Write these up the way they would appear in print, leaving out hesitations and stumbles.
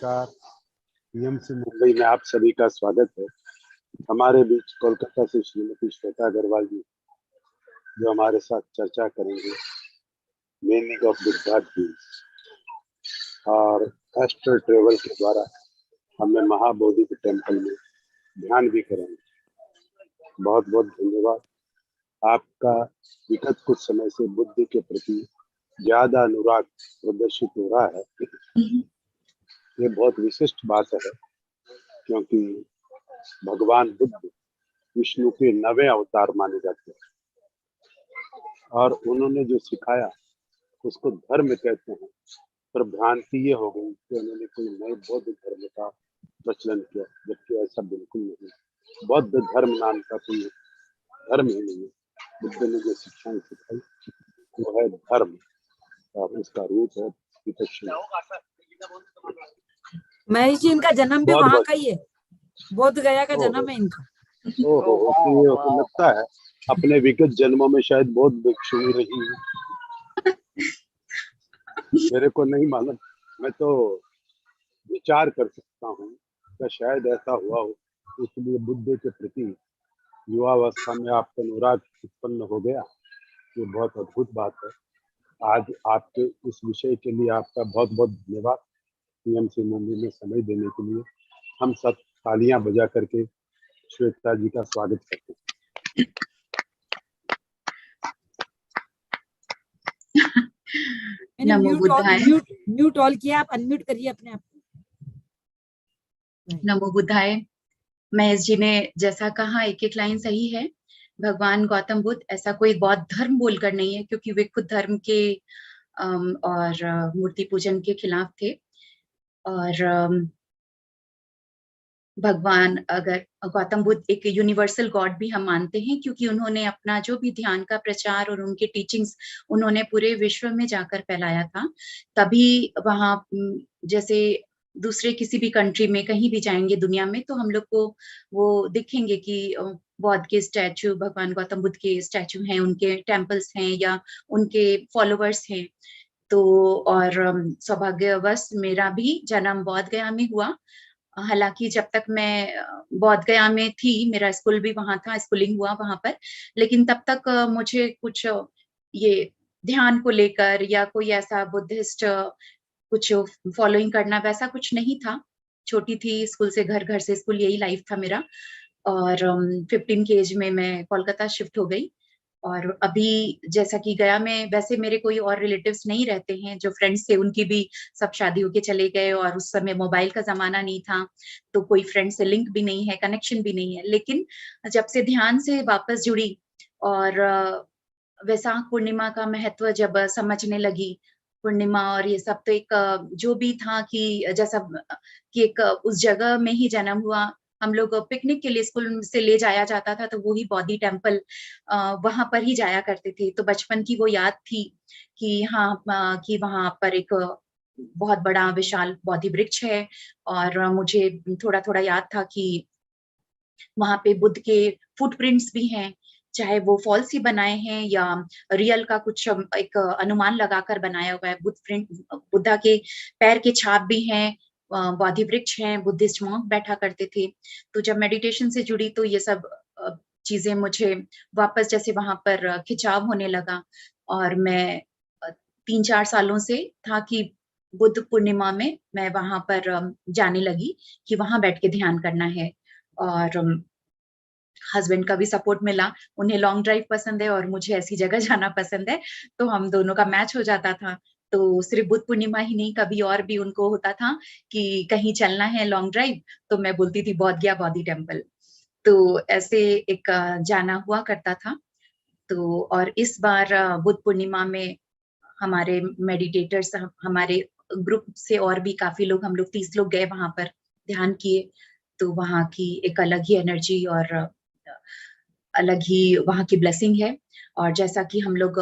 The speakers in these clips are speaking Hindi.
नमस्कार। पीएमसी मुंबई में आप सभी का स्वागत है। हमारे बीच कोलकाता से श्रीमती श्वेता अग्रवाल जी जो हमारे साथ चर्चा करेंगे मीनिंग ऑफ द गॉड और एस्ट्रल ट्रेवल के द्वारा हमें महाबोधि के टेम्पल में ध्यान भी करेंगे। बहुत बहुत धन्यवाद। आपका विगत कुछ समय से बुद्धि के प्रति ज्यादा अनुराग प्रदर्शित हो रहा है। ये बहुत विशिष्ट बात है क्योंकि भगवान बुद्ध विष्णु के 9वें अवतार माने जाते हैं और उन्होंने जो सिखाया उसको धर्म कहते हैं। पर भ्रांति ये हो गई कि उन्होंने कोई नए बौद्ध धर्म का प्रचलन किया, जबकि ऐसा बिल्कुल नहीं। बौद्ध धर्म नाम का कोई धर्म ही नहीं है। बुद्ध ने जो शिक्षाएं सिखाई वो है धर्म और उसका रूप है विपश्यना। महेश जी, इनका जन्म भी बहुत वहाँ बहुत का ही है, बोध गया का जन्म है इनका। ओहो, तो लगता है अपने विगत जन्मों में शायद बहुत भिक्षुणी रही है। मेरे को नहीं मालूम, मैं तो विचार कर सकता हूँ कि शायद ऐसा हुआ हो, इसलिए बुद्ध के प्रति युवावस्था में आपका अनुराग उत्पन्न हो गया। ये बहुत अद्भुत बात है। आज आपके इस विषय के लिए आपका बहुत बहुत धन्यवाद। पीएमसी मुंबई में समय देने के लिए हम सब तालियां बजा करके श्वेता जी का स्वागत करते हैं। मैंने म्यूट ऑल किया, आप अनम्यूट करिए अपने आप को। नमो बुद्धाय। महेश जी ने जैसा कहा एक एक लाइन सही है। भगवान गौतम बुद्ध ऐसा कोई बौद्ध धर्म बोलकर नहीं है, क्योंकि वे खुद धर्म के और मूर्ति पूजन के खिलाफ थे। और भगवान अगर गौतम बुद्ध एक यूनिवर्सल गॉड भी हम मानते हैं, क्योंकि उन्होंने अपना जो भी ध्यान का प्रचार और उनके टीचिंग्स उन्होंने पूरे विश्व में जाकर फैलाया था। तभी वहाँ जैसे दूसरे किसी भी कंट्री में कहीं भी जाएंगे दुनिया में तो हम लोग को वो दिखेंगे कि बौद्ध के स्टैचू, भगवान गौतम बुद्ध के स्टैचू हैं, उनके टेम्पल्स हैं या उनके फॉलोवर्स हैं। तो और सौभाग्यवश मेरा भी जन्म बौद्ध गया में हुआ। हालांकि जब तक मैं बौद्ध गया में थी, मेरा स्कूल भी वहां था, स्कूलिंग हुआ वहां पर, लेकिन तब तक मुझे कुछ ये ध्यान को लेकर या कोई ऐसा बुद्धिस्ट कुछ फॉलोइंग करना वैसा कुछ नहीं था। छोटी थी, स्कूल से घर, घर से स्कूल, यही लाइफ था मेरा। और 15 की एज में मैं कोलकाता शिफ्ट हो गई। और अभी जैसा कि गया में वैसे मेरे कोई और रिलेटिव्स नहीं रहते हैं, जो फ्रेंड्स थे उनकी भी सब शादी होके चले गए और उस समय मोबाइल का जमाना नहीं था, तो कोई फ्रेंड से लिंक भी नहीं है, कनेक्शन भी नहीं है। लेकिन जब से ध्यान से वापस जुड़ी और वैशाख पूर्णिमा का महत्व जब समझने लगी, पूर्णिमा और ये सब, तो एक जो भी था कि जैसा कि एक उस जगह में ही जन्म हुआ। हम लोग पिकनिक के लिए स्कूल से ले जाया जाता था, तो वो ही बौद्धि टेम्पल वहां पर ही जाया करते थे। तो बचपन की वो याद थी कि हाँ, कि वहां पर एक बहुत बड़ा विशाल बौद्धि वृक्ष है। और मुझे थोड़ा थोड़ा याद था कि वहां पे बुद्ध के फुटप्रिंट्स भी हैं, चाहे वो फॉल्स ही बनाए हैं या रियल का कुछ एक अनुमान लगाकर बनाया हुआ है। बुद्धा के पैर के छाप भी हैं, बौद्धि वृक्ष हैं, बुद्धिस्ट मॉन्क बैठा करते थे। तो जब मेडिटेशन से जुड़ी तो ये सब चीजें मुझे वापस जैसे वहां पर खिंचाव होने लगा। और मैं 3-4 सालों से था कि बुद्ध पूर्णिमा में मैं वहां पर जाने लगी कि वहां बैठ के ध्यान करना है। और हस्बैंड का भी सपोर्ट मिला, उन्हें लॉन्ग ड्राइव पसंद है और मुझे ऐसी जगह जाना पसंद है, तो हम दोनों का मैच हो जाता था। तो सिर्फ बुद्ध पूर्णिमा ही नहीं, कभी और भी उनको होता था कि कहीं चलना है लॉन्ग ड्राइव, तो मैं बोलती थी बौद्ध गया बौद्धि टेम्पल। तो ऐसे एक जाना हुआ करता था। तो और इस बार बुद्ध पूर्णिमा में हमारे मेडिटेटर्स, हमारे ग्रुप से और भी काफी लोग, हम लोग 30 लोग गए वहां पर, ध्यान किए। तो वहां की एक अलग ही एनर्जी और अलग ही वहां की ब्लेसिंग है। और जैसा कि हम लोग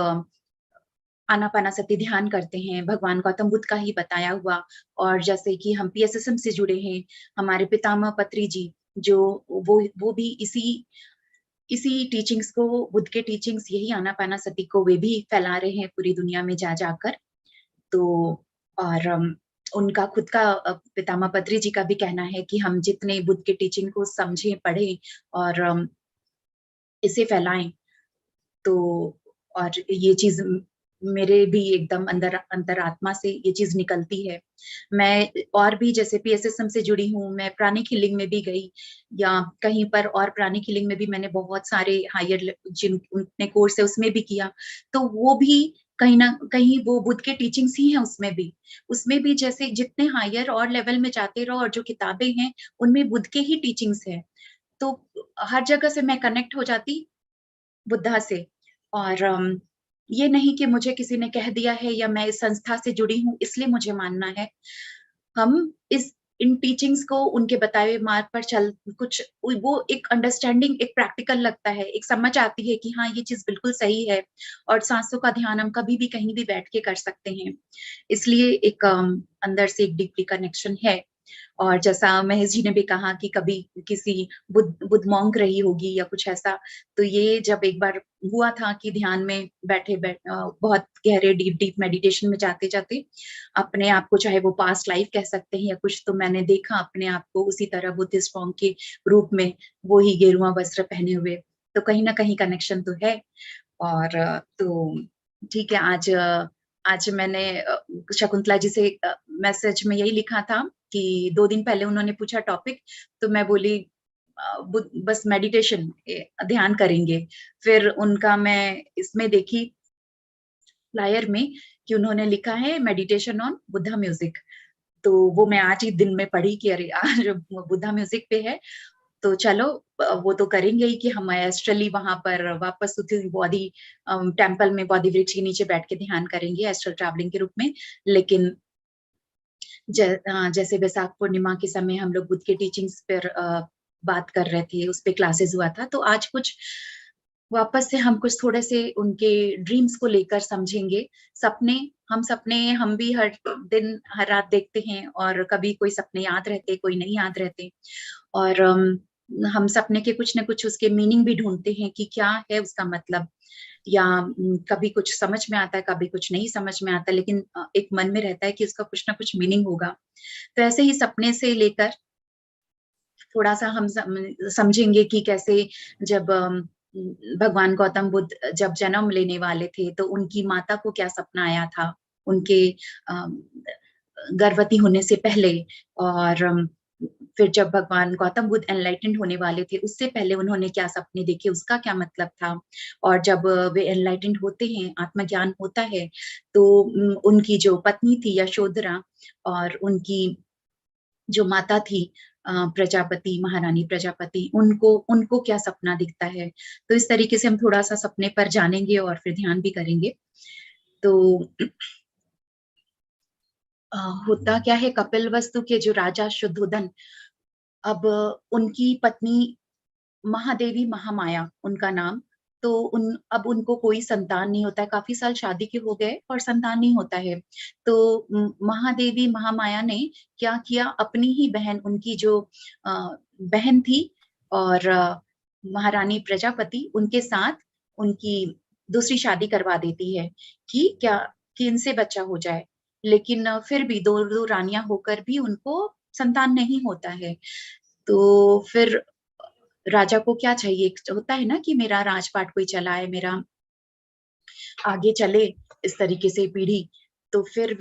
आनापानासति ध्यान करते हैं, भगवान गौतम बुद्ध का ही बताया हुआ, और जैसे कि हम पीएसएसएम से जुड़े हैं, हमारे पितामह पत्री जी जो वो भी इसी टीचिंग्स को, बुद्ध के टीचिंग्स, यही आनापानासति को वे भी फैला रहे हैं पूरी दुनिया में जा जाकर। तो और उनका खुद का पितामह पत्री जी का भी कहना है कि हम जितने बुद्ध के टीचिंग को समझें, पढ़ें और इसे फैलाएं, तो और ये चीज मेरे भी एकदम अंतरात्मा से ये चीज निकलती है। मैं और भी जैसे PSSM से जुड़ी हूँ, मैं प्राणिक हीलिंग में भी गई या कहीं पर, और प्राणिक हीलिंग में भी मैंने बहुत सारे हायर जिन उनने कोर्स है उसमें भी किया, तो वो भी कहीं ना कहीं वो बुद्ध के टीचिंग्स ही हैं उसमें भी जैसे जितने हायर और लेवल में जाते रहो और जो किताबें हैं उनमें बुद्ध के ही टीचिंग्स है, तो हर जगह से मैं कनेक्ट हो जाती बुद्धा से। और ये नहीं कि मुझे किसी ने कह दिया है या मैं इस संस्था से जुड़ी हूँ इसलिए मुझे मानना है। हम इन टीचिंग्स को उनके बताए हुए मार्ग पर चल कुछ वो एक अंडरस्टैंडिंग, एक प्रैक्टिकल लगता है, एक समझ आती है कि हाँ ये चीज बिल्कुल सही है और सांसों का ध्यान हम कभी भी कहीं भी बैठ के कर सकते हैं। इसलिए एक अंदर से एक डीपली कनेक्शन है। और जैसा महेश जी ने भी कहा कि कभी किसी बुद्ध मॉन्क रही होगी या कुछ ऐसा, तो ये जब एक बार हुआ था कि ध्यान में बहुत गहरे डीप मेडिटेशन में जाते जाते अपने आप को, चाहे वो पास्ट लाइफ कह सकते हैं या कुछ, तो मैंने देखा अपने आप को उसी तरह बुद्धिस्ट मॉन्क के रूप में, वो ही गेरुआ वस्त्र पहने हुए, तो कहीं ना कहीं कनेक्शन तो है। और तो ठीक है, आज मैंने शकुंतला जी से मैसेज में यही लिखा था कि 2 दिन पहले उन्होंने पूछा टॉपिक, तो मैं बोली बस मेडिटेशन, ध्यान करेंगे। फिर उनका मैं इसमें देखी फ्लायर में कि उन्होंने लिखा है मेडिटेशन ऑन बुद्धा म्यूजिक, तो वो मैं आज ही दिन में पढ़ी कि अरे आज बुद्धा म्यूजिक पे है, तो चलो वो तो करेंगे ही कि हम एस्ट्रली वहां पर वापस उसी बॉडी टेम्पल में बोधि वृक्ष के नीचे बैठ के ध्यान करेंगे एस्ट्रल ट्रैवलिंग के रूप में। लेकिन जैसे वैसाख पूर्णिमा के समय हम लोग बुद्ध के टीचिंग्स पर बात कर रहे थे, उस पे क्लासेस हुआ था, तो आज कुछ वापस से हम कुछ थोड़े से उनके ड्रीम्स को लेकर समझेंगे। सपने हम भी हर दिन हर रात देखते हैं और कभी कोई सपने याद रहते, कोई नहीं याद रहते, और हम सपने के कुछ न कुछ उसके मीनिंग भी ढूंढते हैं कि क्या है उसका मतलब, या कभी कुछ समझ में आता है, कभी कुछ नहीं समझ में आता, लेकिन एक मन में रहता है कि उसका कुछ ना कुछ मीनिंग होगा। तो ऐसे ही सपने से लेकर थोड़ा सा हम समझेंगे कि कैसे जब भगवान गौतम बुद्ध जब जन्म लेने वाले थे तो उनकी माता को क्या सपना आया था उनके गर्भवती होने से पहले, और फिर जब भगवान गौतम बुद्ध एनलाइटेंड होने वाले थे उससे पहले उन्होंने क्या सपने देखे, उसका क्या मतलब था। और जब वे एनलाइटेंड होते हैं, आत्मज्ञान होता है, तो उनकी जो पत्नी थी यशोधरा और उनकी जो माता थी प्रजापति, महारानी प्रजापति, उनको क्या सपना दिखता है। तो इस तरीके से हम थोड़ा सा सपने पर जानेंगे और फिर ध्यान भी करेंगे। तो होता क्या है, कपिलवस्तु के जो राजा शुद्धोधन, अब उनकी पत्नी महादेवी महामाया उनका नाम, तो अब उनको कोई संतान नहीं होता है, काफी साल शादी के हो गए और संतान नहीं होता है। तो महादेवी महामाया ने क्या किया, अपनी ही बहन, उनकी जो बहन थी और महारानी प्रजापति, उनके साथ उनकी दूसरी शादी करवा देती है कि इनसे बच्चा हो जाए। लेकिन फिर भी दो रानियां होकर भी उनको संतान नहीं होता है। तो फिर राजा को क्या चाहिए, होता है ना कि मेरा राजपाट कोई चलाए, मेरा आगे चले इस तरीके से पीढ़ी। तो फिर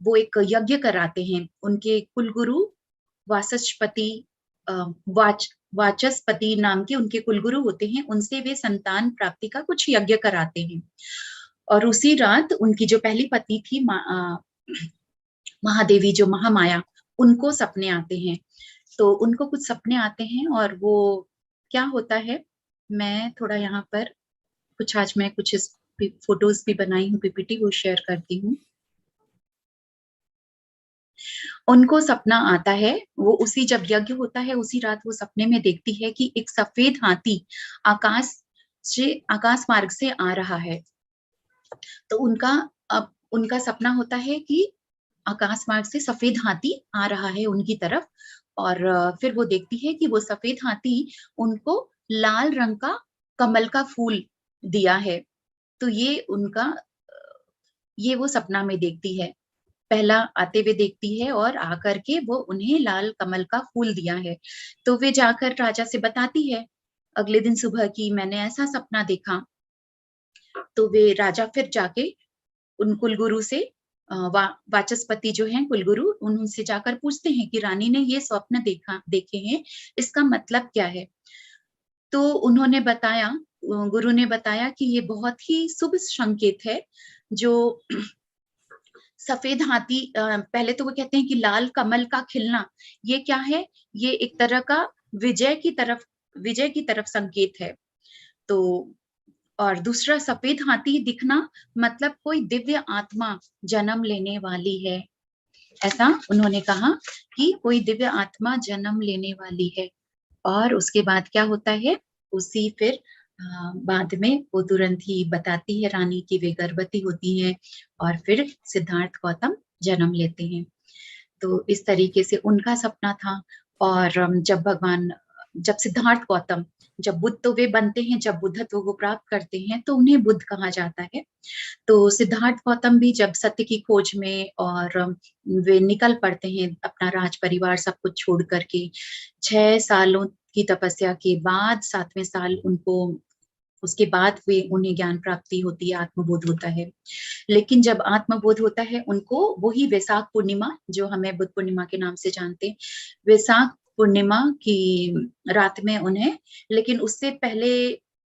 वो एक यज्ञ कराते हैं, उनके कुलगुरु वाचस्पति वाचस्पति नाम के उनके कुलगुरु होते हैं, उनसे वे संतान प्राप्ति का कुछ यज्ञ कराते हैं। और उसी रात उनकी जो पहली पत्नी थी महादेवी जो महामाया, उनको सपने आते हैं। तो उनको कुछ सपने आते हैं और वो क्या होता है, मैं थोड़ा यहाँ पर कुछ आज मैं कुछ फोटोज भी बनाई हूँ, पीपीटी वो शेयर करती हूँ। उनको सपना आता है, वो उसी जब यज्ञ होता है उसी रात वो सपने में देखती है कि एक सफेद हाथी आकाश मार्ग से आ रहा है। तो उनका सपना होता है कि आकाश मार्ग से सफेद हाथी आ रहा है उनकी तरफ, और फिर वो देखती है कि वो सफेद हाथी उनको लाल रंग का कमल का फूल दिया है। तो ये वो सपना में देखती है। पहला आते हुए देखती है और आकर के वो उन्हें लाल कमल का फूल दिया है। तो वे जाकर राजा से बताती है अगले दिन सुबह की मैंने ऐसा सपना देखा। तो वे राजा फिर जाके उन कुलगुरु से वाचस्पति जो हैं कुलगुरु, उनसे जाकर पूछते हैं कि रानी ने ये स्वप्न देखे हैं, इसका मतलब क्या है? तो उन्होंने बताया, गुरु ने बताया कि ये बहुत ही शुभ संकेत है। जो सफेद हाथी, पहले तो वो कहते हैं कि लाल कमल का खिलना, ये क्या है? ये एक तरह का विजय की तरफ संकेत है। तो और दूसरा, सफेद हाथी दिखना मतलब कोई दिव्य आत्मा जन्म लेने वाली है। ऐसा उन्होंने कहा कि कोई दिव्य आत्मा जन्म लेने वाली है। और उसके बाद क्या होता है, उसी फिर बाद में वो तुरंत ही बताती है रानी की वे गर्भवती होती हैं और फिर सिद्धार्थ गौतम जन्म लेते हैं। तो इस तरीके से उनका सपना था। और जब सिद्धार्थ गौतम, जब बुद्ध तो वे बनते हैं, जब बुद्धत्व को प्राप्त करते हैं तो उन्हें बुद्ध कहा जाता है। तो सिद्धार्थ गौतम भी जब सत्य की खोज में और वे निकल पड़ते हैं अपना राज परिवार सब कुछ छोड़ करके, 6 सालों की तपस्या के बाद 7वें साल उसके बाद उन्हें ज्ञान प्राप्ति होती है, आत्मबोध होता है। लेकिन जब आत्मबोध होता है उनको वही वैशाख पूर्णिमा, जो हमें बुद्ध पूर्णिमा के नाम से जानते हैं, वैशाख पूर्णिमा की रात में उन्हें, लेकिन उससे पहले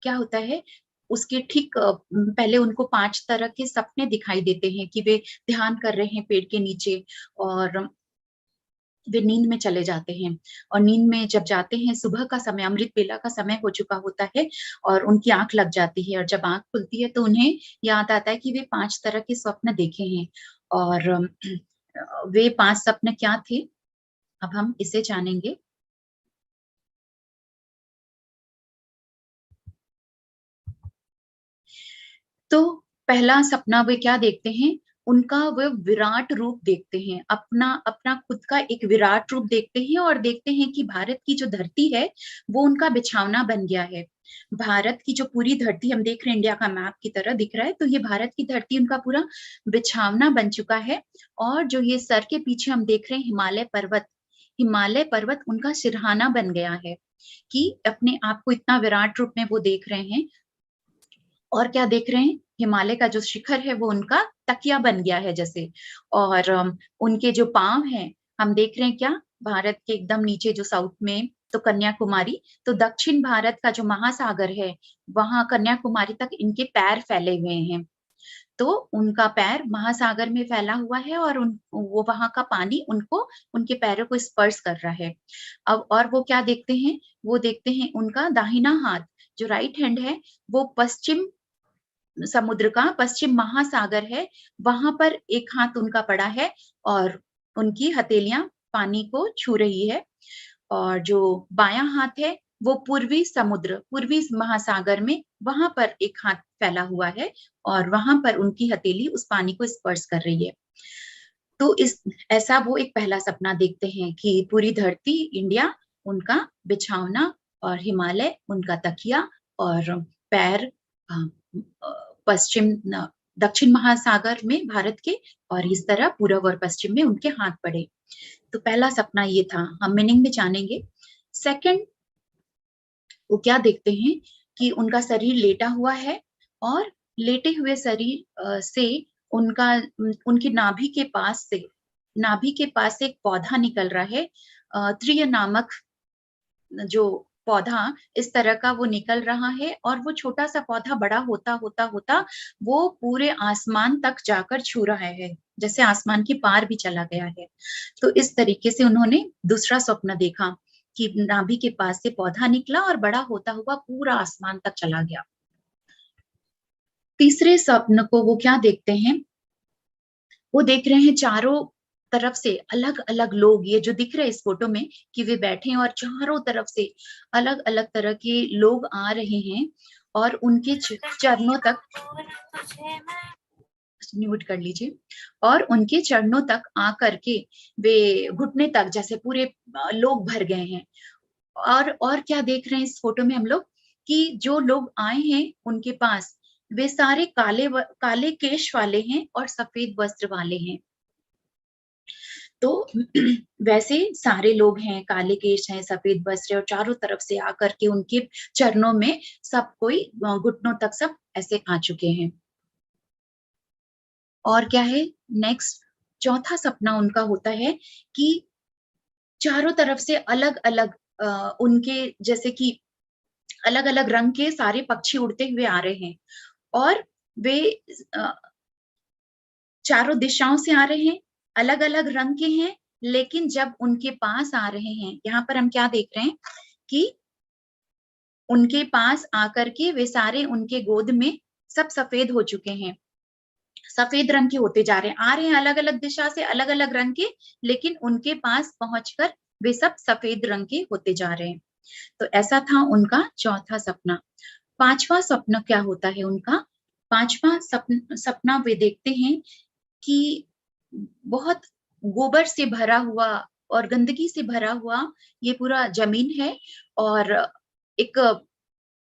क्या होता है, उसके ठीक पहले उनको 5 तरह के सपने दिखाई देते हैं कि वे ध्यान कर रहे हैं पेड़ के नीचे और वे नींद में चले जाते हैं। और नींद में जब जाते हैं, सुबह का समय, अमृत बेला का समय हो चुका होता है और उनकी आंख लग जाती है और जब आंख खुलती है तो उन्हें याद आता है कि वे 5 तरह के स्वप्न देखे हैं। और वे 5 सपने क्या थे, अब हम इसे जानेंगे। तो पहला सपना वे क्या देखते हैं, उनका वो विराट रूप देखते हैं, अपना अपना खुद का एक विराट रूप देखते हैं और देखते हैं कि भारत की जो धरती है वो उनका बिछावना बन गया है। भारत की जो पूरी धरती हम देख रहे हैं, इंडिया का मैप की तरह दिख रहा है, तो ये भारत की धरती उनका पूरा बिछावना बन चुका है। और जो ये सर के पीछे हम देख रहे हैं हिमालय पर्वत उनका सिरहाना बन गया है कि अपने आप को इतना विराट रूप में वो देख रहे हैं। और क्या देख रहे हैं, हिमालय का जो शिखर है वो उनका तकिया बन गया है जैसे। और उनके जो पांव हैं, हम देख रहे हैं क्या, भारत के एकदम नीचे जो साउथ में तो कन्याकुमारी, तो दक्षिण भारत का जो महासागर है वहां कन्याकुमारी तक इनके पैर फैले हुए हैं। तो उनका पैर महासागर में फैला हुआ है और वो वहां का पानी उनके पैरों को स्पर्श कर रहा है। अब और वो क्या देखते हैं, वो देखते हैं उनका दाहिना हाथ जो राइट हैंड है वो पश्चिम समुद्र का, पश्चिम महासागर है, वहां पर एक हाथ उनका पड़ा है और उनकी हथेलियां पानी को छू रही है। और जो बायां हाथ है वो पूर्वी महासागर में, वहां पर एक हाथ फैला हुआ है और वहां पर उनकी हथेली उस पानी को स्पर्श कर रही है। तो ऐसा वो एक पहला सपना देखते हैं कि पूरी धरती इंडिया उनका बिछावना और हिमालय उनका तकिया और पैर दक्षिण महासागर में भारत के, और इस तरह पूर्व और पश्चिम में उनके हाथ पड़े। तो पहला सपना ये था, हम मीनिंग में जानेंगे। सेकंड, वो क्या देखते हैं कि उनका शरीर लेटा हुआ है और लेटे हुए शरीर से उनकी नाभि के पास से एक पौधा निकल रहा है, त्रिय नामक जो पौधा इस तरह का वो निकल रहा है और वो छोटा सा पौधा बड़ा होता होता होता वो पूरे आसमान तक जाकर छू रहा है, जैसे आसमान की पार भी चला गया है। तो इस तरीके से उन्होंने दूसरा स्वप्न देखा कि नाभि के पास से पौधा निकला और बड़ा होता हुआ पूरा आसमान तक चला गया। तीसरे स्वप्न को वो क्या देखते हैं, वो देख रहे हैं चारों तरफ से अलग अलग लोग, ये जो दिख रहे हैं इस फोटो में कि वे बैठे हैं और चारों तरफ से अलग अलग तरह के लोग आ रहे हैं और उनके चरणों तक, म्यूट कर लीजिए, और उनके चरणों तक आकर के वे घुटने तक जैसे पूरे लोग भर गए हैं। और क्या देख रहे हैं इस फोटो में हम लोग कि जो लोग आए हैं उनके पास वे सारे काले केश वाले हैं और सफेद वस्त्र वाले हैं। तो वैसे सारे लोग हैं, काले केश हैं, सफेद वस्त्र, और चारों तरफ से आकर के उनके चरणों में सब कोई घुटनों तक सब ऐसे आ चुके हैं। और क्या है नेक्स्ट, चौथा सपना उनका होता है कि चारों तरफ से अलग अलग उनके जैसे कि अलग अलग रंग के सारे पक्षी उड़ते हुए आ रहे हैं, और वे चारों दिशाओं से आ रहे हैं, अलग अलग रंग के हैं, लेकिन जब उनके पास आ रहे हैं, यहाँ पर हम क्या देख रहे हैं कि उनके पास आकर के वे सारे उनके गोद में सब सफेद हो चुके हैं, सफेद रंग के होते जा रहे हैं, आ रहे हैं अलग अलग दिशा से अलग अलग रंग के, लेकिन उनके पास पहुंचकर वे सब सफेद रंग के होते जा रहे हैं। तो ऐसा था उनका चौथा सपना। पांचवा सपना क्या होता है उनका? पांचवा सपना वे देखते हैं कि बहुत गोबर से भरा हुआ और गंदगी से भरा हुआ ये पूरा जमीन है, और एक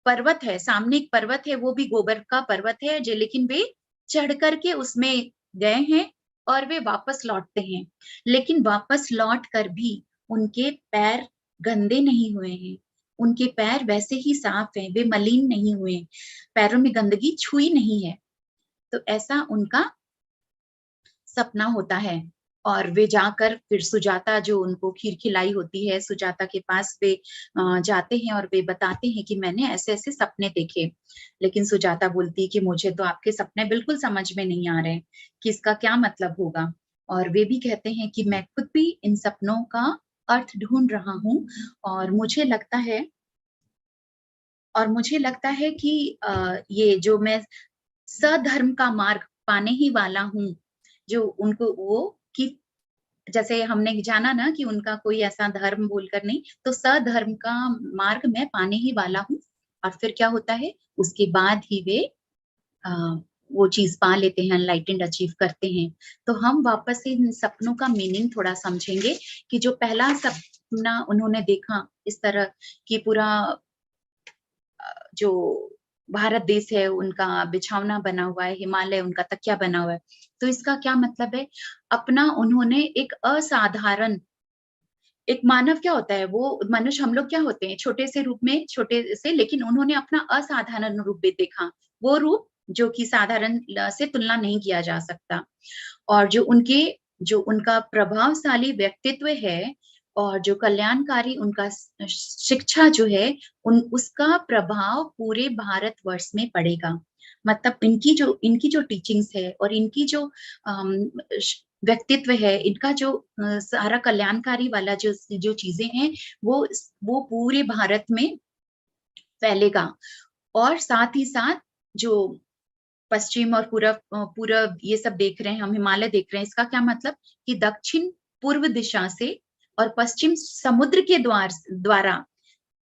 पर्वत है, सामने एक पर्वत है, वो भी गोबर का पर्वत है, जो लेकिन वे चढ़ करके उसमें गए हैं और वे वापस लौटते हैं, लेकिन वापस लौट कर भी उनके पैर गंदे नहीं हुए हैं, उनके पैर वैसे ही साफ हैं, वे मलिन नहीं हुए, पैरों में गंदगी छुई नहीं है। तो ऐसा उनका सपना होता है। और वे जाकर फिर सुजाता जो उनको खीर खिलाई होती है, सुजाता के पास वे जाते हैं और वे बताते हैं कि मैंने ऐसे ऐसे सपने देखे। लेकिन सुजाता बोलती है कि मुझे तो आपके सपने बिल्कुल समझ में नहीं आ रहे कि इसका क्या मतलब होगा। और वे भी कहते हैं कि मैं खुद भी इन सपनों का अर्थ ढूंढ रहा हूँ, और मुझे लगता है कि ये जो मैं सधर्म का मार्ग पाने ही वाला हूँ, जो उनको वो कि जैसे हमने जाना ना कि उनका कोई ऐसा धर्म बोलकर नहीं, तो सधर्म का मार्ग मैं पाने ही वाला हूँ। और फिर क्या होता है, उसके बाद ही वे वो चीज पा लेते हैं, एनलाइटेंड अचीव करते हैं। तो हम वापस से इन सपनों का मीनिंग थोड़ा समझेंगे कि जो पहला सपना उन्होंने देखा इस तरह कि पूरा जो भारत देश है उनका बिछौना बना हुआ है, हिमालय उनका तकिया बना हुआ है, तो इसका क्या मतलब है? अपना उन्होंने एक असाधारण, एक मानव क्या होता है, वो मनुष्य हम लोग क्या होते हैं, छोटे से रूप में, छोटे से, लेकिन उन्होंने अपना असाधारण रूप भी देखा, वो रूप जो कि साधारण से तुलना नहीं किया जा सकता। और जो उनका प्रभावशाली व्यक्तित्व है, और जो कल्याणकारी उनका शिक्षा जो है, उसका प्रभाव पूरे भारतवर्ष में पड़ेगा। मतलब इनकी जो टीचिंग्स है और इनकी जो व्यक्तित्व है, इनका जो सारा कल्याणकारी वाला जो चीजें हैं, वो पूरे भारत में फैलेगा। और साथ ही साथ जो पश्चिम और पूरब ये सब देख रहे हैं, हम हिमालय देख रहे हैं, इसका क्या मतलब कि दक्षिण पूर्व दिशा से और पश्चिम समुद्र के द्वारा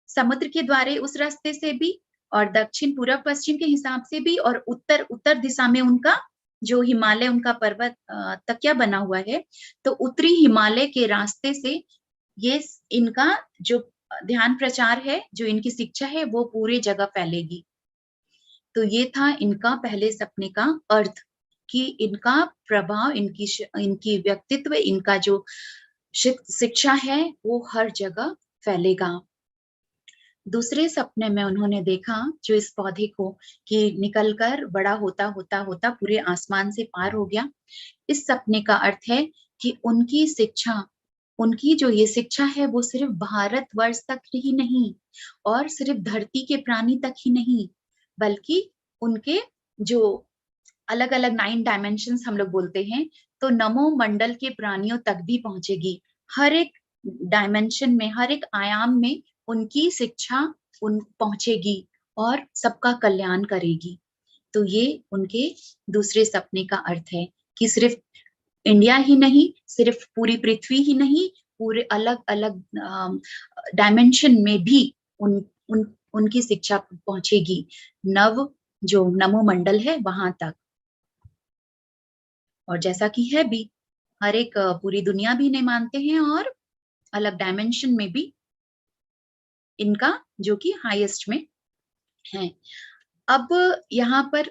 समुद्र के द्वारे उस रास्ते से भी, और दक्षिण पूर्व पश्चिम के हिसाब से भी, और उत्तर उत्तर दिशा में उनका जो हिमालय उनका पर्वत तकिया बना हुआ है, तो उत्तरी हिमालय के रास्ते से ये इनका जो ध्यान प्रचार है, जो इनकी शिक्षा है, वो पूरी जगह फैलेगी। तो ये था इनका पहले सपने का अर्थ कि इनका प्रभाव, इनकी व्यक्तित्व, इनका जो शिक्षा है वो हर जगह फैलेगा। दूसरे सपने में उन्होंने देखा जो इस पौधे को कि निकलकर बड़ा होता होता होता पूरे आसमान से पार हो गया। इस सपने का अर्थ है कि उनकी जो ये शिक्षा है वो सिर्फ भारतवर्ष तक ही नहीं, और सिर्फ धरती के प्राणी तक ही नहीं, बल्कि उनके जो अलग अलग 9 डायमेंशंस हम लोग बोलते हैं, तो नमो मंडल के प्राणियों तक भी पहुंचेगी। हर एक डायमेंशन में, हर एक आयाम में उनकी शिक्षा पहुंचेगी और सबका कल्याण करेगी। तो ये उनके दूसरे सपने का अर्थ है कि सिर्फ इंडिया ही नहीं, सिर्फ पूरी पृथ्वी ही नहीं, पूरे अलग अलग डायमेंशन में भी उनकी शिक्षा पहुंचेगी, जो नमो मंडल है वहां तक। और जैसा कि है भी, हर एक पूरी दुनिया भी इन्हें मानते हैं, और अलग डायमेंशन में भी इनका जो कि हाईएस्ट में है। अब यहाँ पर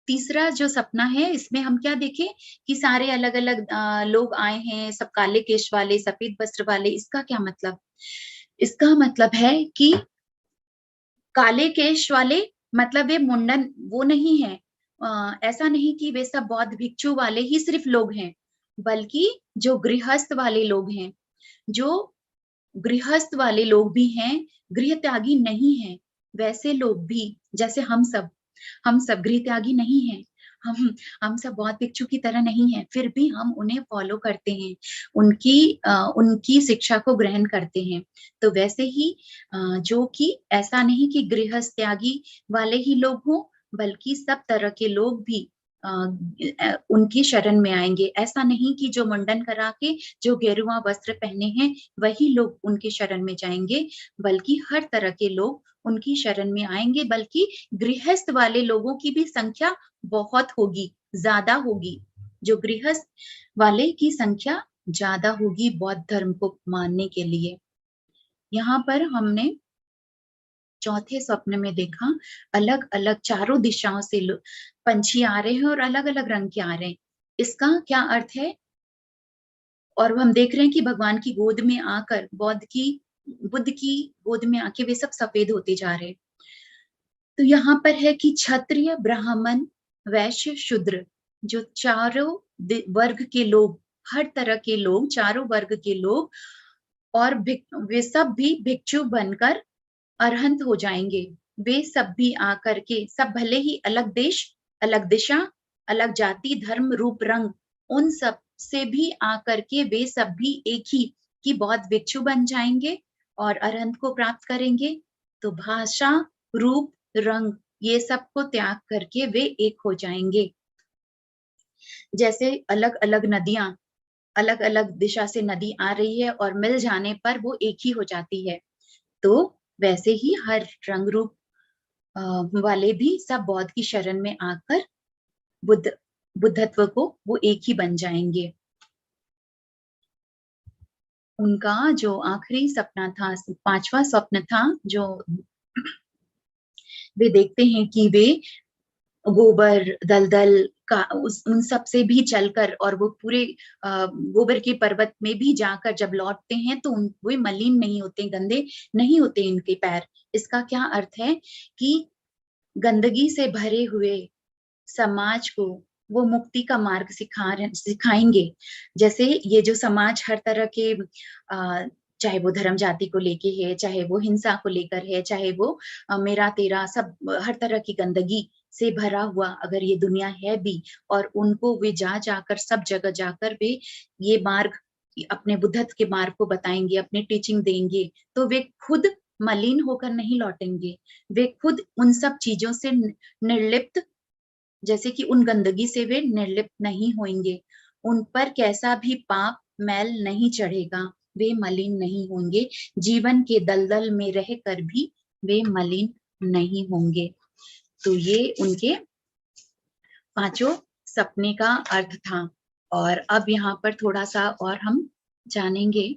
तीसरा जो सपना है इसमें हम क्या देखें कि सारे अलग अलग लोग आए हैं, सब काले केश वाले, सफेद वस्त्र वाले। इसका क्या मतलब? इसका मतलब है कि काले केश वाले मतलब वे मुंडन वो नहीं है। ऐसा नहीं कि वे सब बौद्ध भिक्षु वाले ही सिर्फ लोग हैं, बल्कि जो गृहस्थ वाले लोग हैं, जो गृहस्थ वाले लोग भी हैं, गृह त्यागी नहीं है, वैसे लोग भी, जैसे हम सब गृह त्यागी नहीं हैं। हम सब बौद्ध भिक्षु की तरह नहीं है, फिर भी हम उन्हें फॉलो करते हैं, उनकी शिक्षा को ग्रहण करते हैं। तो वैसे ही जो कि ऐसा नहीं कि गृहस्थ त्यागी वाले ही लोग हों, बल्कि सब तरह के लोग भी उनकी शरण में आएंगे। ऐसा नहीं कि जो मुंडन करा के जो गेरुआ वस्त्र पहने हैं वही लोग उनकी शरण में जाएंगे, बल्कि हर तरह के लोग उनकी शरण में आएंगे, बल्कि गृहस्थ वाले लोगों की भी संख्या बहुत होगी, ज्यादा होगी। जो गृहस्थ वाले की संख्या ज्यादा होगी बौद्ध धर्म को मानने के लिए। यहाँ पर हमने चौथे स्वप्न में देखा अलग अलग चारों दिशाओं से पंछी आ रहे हैं और अलग अलग रंग के आ रहे हैं। इसका क्या अर्थ है? और हम देख रहे हैं कि भगवान की गोद में आकर बुद्ध की गोद में आके वे सब सफेद होते जा रहे हैं। तो यहाँ पर है कि क्षत्रिय, ब्राह्मण, वैश्य, शूद्र, जो चारों वर्ग के लोग, हर तरह के लोग, चारों वर्ग के लोग, और वे सब भी भिक्षु बनकर अरहंत हो जाएंगे। वे सब भी आकर के, सब भले ही अलग देश, अलग दिशा, अलग जाति, धर्म, रूप, रंग, उन सब से भी आकर के वे सब भी एक ही कि बौद्ध भिक्षु बन जाएंगे और अरहंत को प्राप्त करेंगे। तो भाषा, रूप, रंग, ये सब को त्याग करके वे एक हो जाएंगे। जैसे अलग अलग नदियां, अलग अलग दिशा से नदी आ रही है और मिल जाने पर वो एक ही हो जाती है, तो वैसे ही हर रंग रूप वाले भी सब बौद्ध की शरण में आकर बुद्धत्व को वो एक ही बन जाएंगे। उनका जो आखिरी सपना था, पांचवा स्वप्न था, जो वे देखते हैं कि वे गोबर, दलदल का उन सब से भी चलकर, और वो पूरे गोबर के पर्वत में भी जाकर जब लौटते हैं तो वे मलिन नहीं होते, गंदे नहीं होते इनके पैर। इसका क्या अर्थ है कि गंदगी से भरे हुए समाज को वो मुक्ति का मार्ग सिखाएंगे। जैसे ये जो समाज हर तरह के चाहे वो धर्म जाति को लेके है, चाहे वो हिंसा को लेकर है, चाहे वो मेरा तेरा, सब हर तरह की गंदगी से भरा हुआ अगर ये दुनिया है भी, और उनको वे जाकर सब जगह जाकर वे ये मार्ग, अपने बुद्धत्व के मार्ग को बताएंगे, अपने टीचिंग देंगे, तो वे खुद मलिन होकर नहीं लौटेंगे, वे खुद उन सब चीजों से निर्लिप्त, जैसे कि उन गंदगी से वे निर्लिप्त नहीं होंगे, उन पर कैसा भी पाप मैल नहीं चढ़ेगा, वे मलिन नहीं होंगे, जीवन के दलदल में रहकर भी वे मलिन नहीं होंगे। तो ये उनके पांचों सपने का अर्थ था। और अब यहाँ पर थोड़ा सा और हम जानेंगे।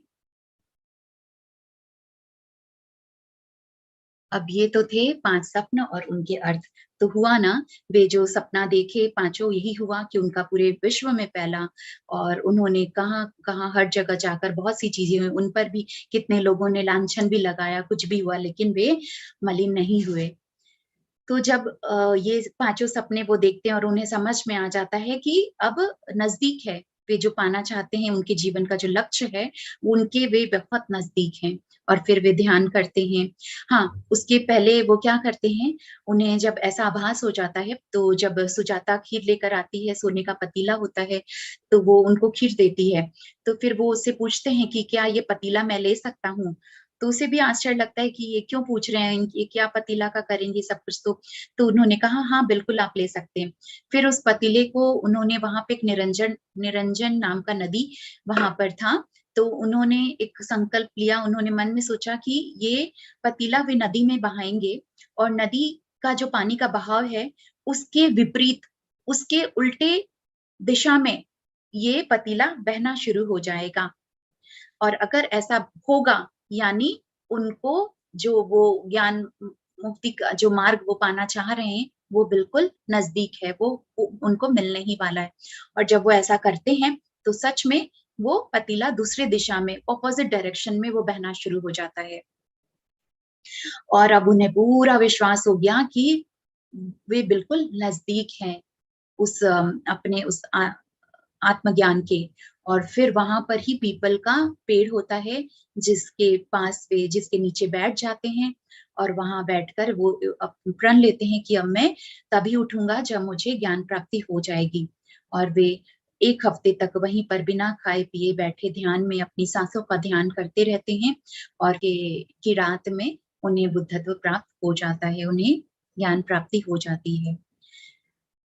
अब ये तो थे 5 स्वप्न और उनके अर्थ। तो हुआ ना, वे जो सपना देखे पांचों, यही हुआ कि उनका पूरे विश्व में फैला, और उन्होंने कहाँ हर जगह जाकर बहुत सी चीजें हुई, उन पर भी कितने लोगों ने लांछन भी लगाया, कुछ भी हुआ, लेकिन वे मलिन नहीं हुए। तो जब ये पांचों सपने वो देखते हैं और उन्हें समझ में आ जाता है कि अब नजदीक है, वे जो पाना चाहते हैं, उनके जीवन का जो लक्ष्य है, उनके वे बहुत नजदीक हैं, और फिर वे ध्यान करते हैं। हाँ, उसके पहले वो क्या करते हैं, उन्हें जब ऐसा आभास हो जाता है, तो जब सुजाता खीर लेकर आती है, सोने का पतीला होता है, तो वो उनको खीर देती है, तो फिर वो उससे पूछते हैं कि क्या ये पतीला मैं ले सकता हूँ? तो उसे भी आश्चर्य लगता है कि ये क्यों पूछ रहे हैं, ये क्या पतीला का करेंगे सब कुछ। तो उन्होंने कहा हाँ बिल्कुल आप ले सकते हैं। फिर उस पतीले को उन्होंने, वहां पे एक निरंजन नाम का नदी वहां पर था, तो उन्होंने एक संकल्प लिया, उन्होंने मन में सोचा कि ये पतीला वे नदी में बहाएंगे, और नदी का जो पानी का बहाव है उसके विपरीत, उसके उल्टे दिशा में ये पतीला बहना शुरू हो जाएगा। और अगर ऐसा होगा, यानी उनको जो वो ज्ञान मुक्ति का जो मार्ग वो पाना चाह रहे हैं वो बिल्कुल नजदीक है, वो उनको मिलने ही वाला है। और जब वो ऐसा करते हैं तो सच में वो पतीला दूसरे दिशा में, ऑपोजिट डायरेक्शन में वो बहना शुरू हो जाता है। और अब उन्हें पूरा विश्वास हो गया कि वे बिल्कुल नजदीक हैं उस अपने उस आत्मज्ञान के। और फिर वहां पर ही पीपल का पेड़ होता है जिसके पास वे, जिसके नीचे बैठ जाते हैं और वहां बैठकर वो प्रण लेते हैं कि अब मैं तभी उठूंगा जब मुझे ज्ञान प्राप्ति हो जाएगी। और वे 1 हफ्ते तक वहीं पर बिना खाए पिए बैठे ध्यान में अपनी सांसों का ध्यान करते रहते हैं और कि रात में उन्हें बुद्धत्व प्राप्त हो जाता है, उन्हें ज्ञान प्राप्ति हो जाती है।